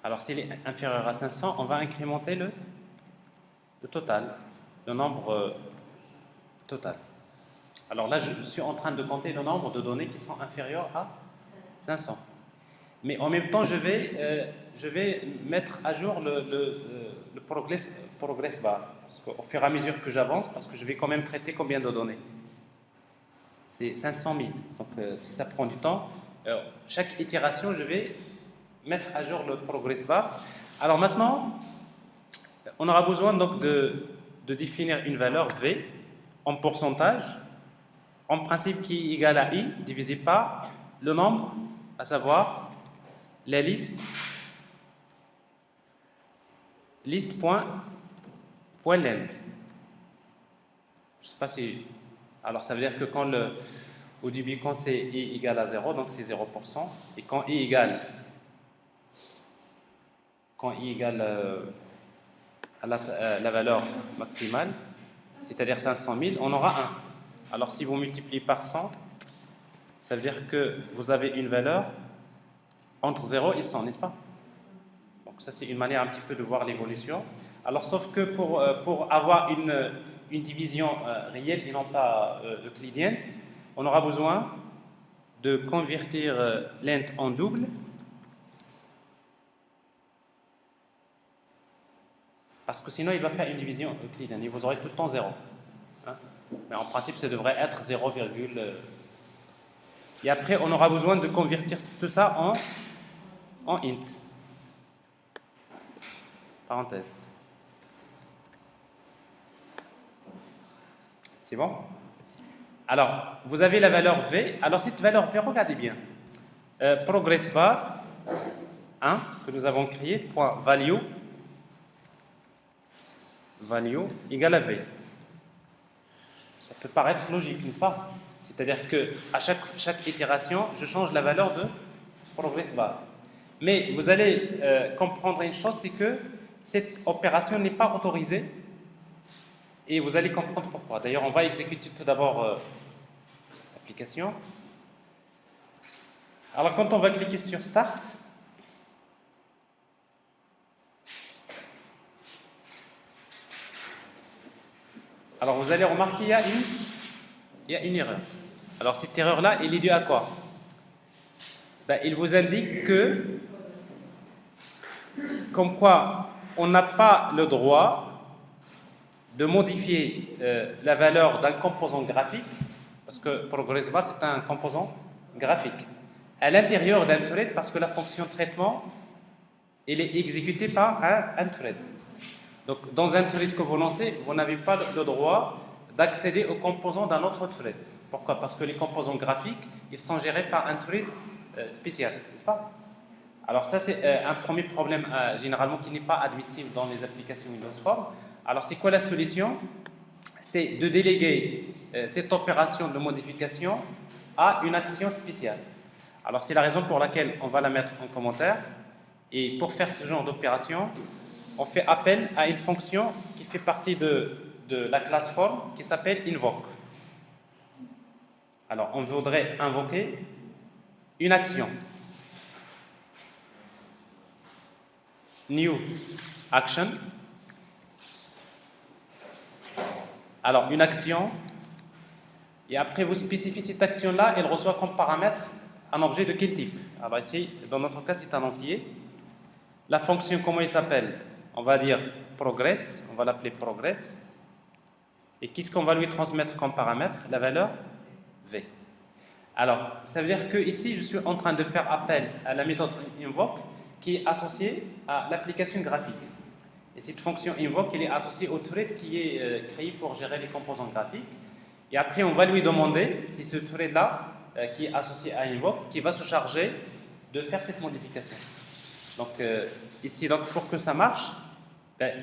alors s'il est inférieur à 500, on va incrémenter le total, le nombre total. Alors là, je suis en train de compter le nombre de données qui sont inférieures à 500. Mais en même temps, je vais mettre à jour le progress bar. Parce qu'au fur et à mesure que j'avance, parce que je vais quand même traiter combien de données? C'est 500 000. Donc si ça prend du temps, chaque itération, je vais mettre à jour le progress bar. Alors maintenant, on aura besoin donc de définir une valeur V en pourcentage, en principe qui est égal à I divisé par le nombre, à savoir la liste list.length. Je ne sais pas si... Alors ça veut dire que au début quand c'est I égale à 0, donc c'est 0%, et quand I égale à la valeur maximale, c'est-à-dire 500 000, on aura 1. Alors si vous multipliez par 100, ça veut dire que vous avez une valeur entre 0 et 100, n'est-ce pas? Donc ça c'est une manière un petit peu de voir l'évolution. Alors sauf que pour avoir une division réelle et non pas euclidienne, on aura besoin de convertir l'int en double, parce que sinon il va faire une division euclidienne et vous aurez tout le temps 0. Hein? Mais en principe ça devrait être 0, et après on aura besoin de convertir tout ça en int. Parenthèse. C'est bon? Alors, vous avez la valeur V. Alors, cette valeur V, regardez bien. Progress bar 1 que nous avons créé, point value égale à V. Ça peut paraître logique, n'est-ce pas? C'est-à-dire que à chaque itération, je change la valeur de progress bar. Mais vous allez comprendre une chose, c'est que cette opération n'est pas autorisée et vous allez comprendre pourquoi. D'ailleurs, on va exécuter tout d'abord l'application. Alors, quand on va cliquer sur Start, alors vous allez remarquer il y a une erreur. Alors, cette erreur-là, elle est due à quoi? Il vous indique que, comme quoi, on n'a pas le droit de modifier la valeur d'un composant graphique, parce que progress bar c'est un composant graphique, à l'intérieur d'un thread, parce que la fonction traitement elle est exécutée par un thread. Donc dans un thread que vous lancez, vous n'avez pas le droit d'accéder aux composants d'un autre thread. Pourquoi? Parce que les composants graphiques, ils sont gérés par un thread spécial, n'est-ce pas? Alors ça c'est un premier problème généralement qui n'est pas admissible dans les applications Windows Form. Alors c'est quoi la solution? C'est de déléguer cette opération de modification à une action spéciale. Alors c'est la raison pour laquelle on va la mettre en commentaire. Et pour faire ce genre d'opération, on fait appel à une fonction qui fait partie de la classe form qui s'appelle invoke. Alors on voudrait invoquer une action. New action. Alors une action, et après vous spécifiez cette action-là, elle reçoit comme paramètre un objet de quel type? Alors ici, dans notre cas, c'est un entier. La fonction, comment il s'appelle? On va dire progress, on va l'appeler progress. Et qu'est-ce qu'on va lui transmettre comme paramètre? La valeur v. Alors, ça veut dire que ici, je suis en train de faire appel à la méthode invoke qui est associée à l'application graphique. Et cette fonction invoke, elle est associée au thread qui est créé pour gérer les composants graphiques. Et après, on va lui demander si ce thread-là, qui est associé à invoke, qui va se charger de faire cette modification. Donc ici, donc, pour que ça marche,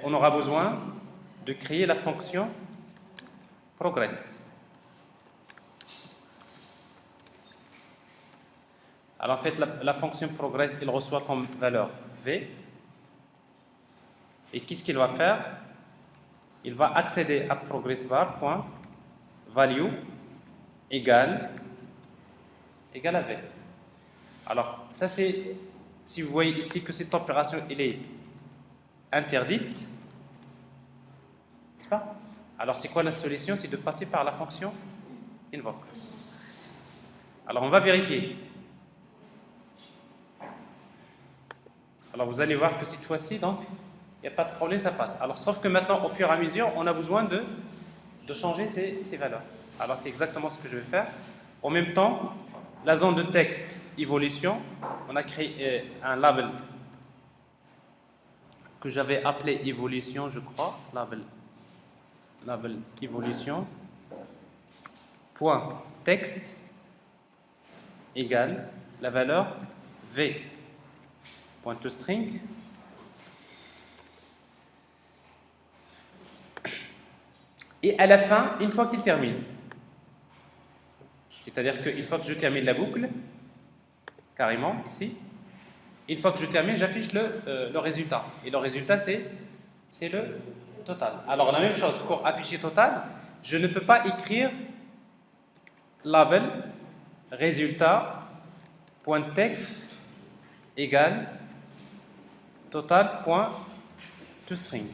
on aura besoin de créer la fonction progress. Alors en fait, la fonction progress, elle reçoit comme valeur v. Et qu'est-ce qu'il va faire? Il va accéder à progressBar.value égale à v. Alors ça c'est, si vous voyez ici que cette opération elle est interdite, n'est-ce pas? Alors c'est quoi la solution? C'est de passer par la fonction invoke. Alors on va vérifier. Alors vous allez voir que cette fois-ci, donc, il n'y a pas de problème, ça passe. Alors sauf que maintenant, au fur et à mesure, on a besoin de changer ces valeurs. Alors c'est exactement ce que je vais faire. En même temps, la zone de texte évolution, on a créé un label que j'avais appelé évolution, je crois, label évolution point texte égale la valeur v point toString et à la fin, une fois qu'il termine, c'est-à-dire qu'une fois que je termine la boucle, carrément ici, une fois que je termine, j'affiche le résultat. Et le résultat, c'est le total. Alors la même chose, pour afficher total, je ne peux pas écrire label résultat.text égale total.toString.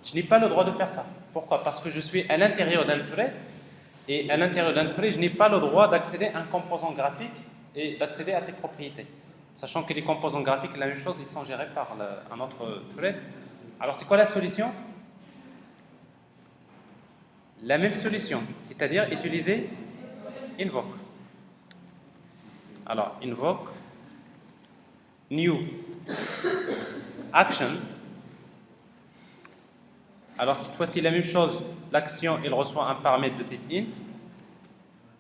Je n'ai pas le droit de faire ça. Pourquoi? Parce que je suis à l'intérieur d'un thread, et à l'intérieur d'un thread, je n'ai pas le droit d'accéder à un composant graphique et d'accéder à ses propriétés. Sachant que les composants graphiques, la même chose, ils sont gérés par un autre thread. Alors, c'est quoi la solution? La même solution, c'est-à-dire utiliser invoke. Alors, invoke new action. Alors, cette fois-ci, la même chose, l'action, elle reçoit un paramètre de type int.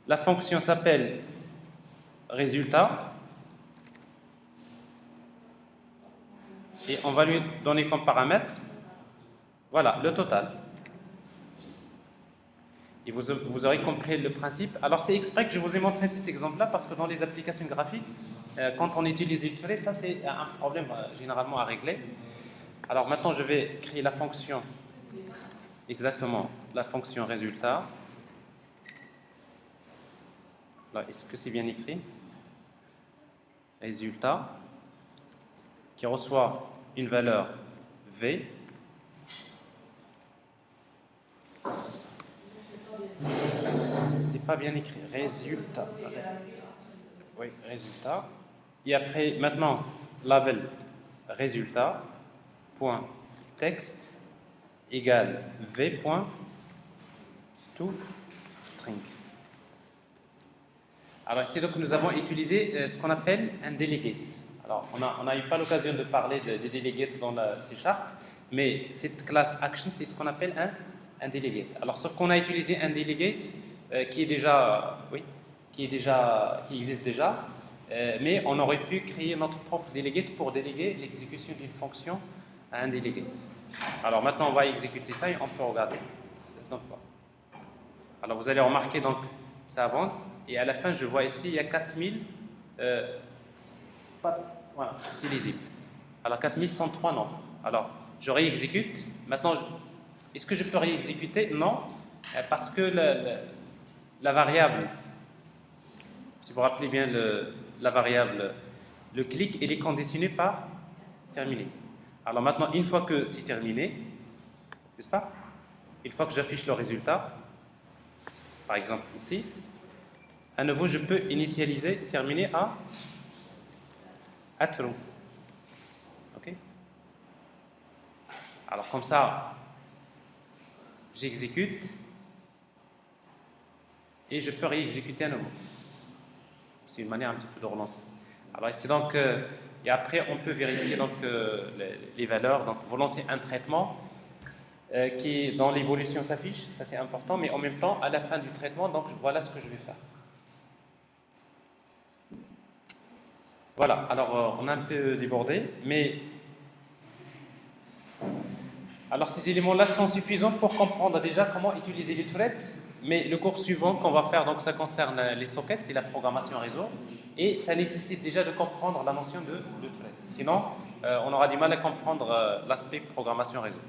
La fonction s'appelle résultat. Et on va lui donner comme paramètre, voilà, le total. Et vous aurez compris le principe. Alors, c'est exprès que je vous ai montré cet exemple-là, parce que dans les applications graphiques, quand on utilise les threads, ça c'est un problème généralement à régler. Alors maintenant, je vais créer la fonction, exactement, la fonction résultat. Là, est-ce que c'est bien écrit? Résultat, qui reçoit une valeur v. C'est pas bien écrit. Résultat. Oui, résultat. Et après, maintenant, label résultat point texte égale v.toString. Alors ici, donc, nous avons utilisé ce qu'on appelle un delegate. Alors, on n'a eu pas l'occasion de parler des delegates dans la C#, mais cette classe action, c'est ce qu'on appelle un delegate. Alors, sauf qu'on a utilisé un delegate qui existe déjà, mais on aurait pu créer notre propre delegate pour déléguer l'exécution d'une fonction à un delegate. Alors maintenant, on va exécuter ça et on peut regarder. Donc, alors, vous allez remarquer, donc, ça avance, et à la fin, je vois ici, il y a 4000, voilà, c'est lisible. Alors, 4103 nombres. Alors, je réexécute. Maintenant, est-ce que je peux réexécuter? Non, parce que la variable, si vous vous rappelez bien, la variable, le clic, il est conditionné par terminé. Alors maintenant, une fois que c'est terminé, n'est-ce pas? Une fois que j'affiche le résultat, par exemple ici, à nouveau, je peux initialiser, terminer à true. Ok? Alors comme ça, j'exécute et je peux réexécuter à nouveau. C'est une manière un petit peu de relancer. Alors ici donc, et après on peut vérifier donc les valeurs. Donc vous lancez un traitement qui dans l'évolution s'affiche, ça c'est important, mais en même temps à la fin du traitement, donc voilà ce que je vais faire. Voilà, alors on a un peu débordé, mais alors ces éléments-là sont suffisants pour comprendre déjà comment utiliser les threads, mais le cours suivant qu'on va faire, donc ça concerne les sockets, c'est la programmation réseau, et ça nécessite déjà de comprendre la notion de thread. Sinon, on aura du mal à comprendre l'aspect programmation réseau.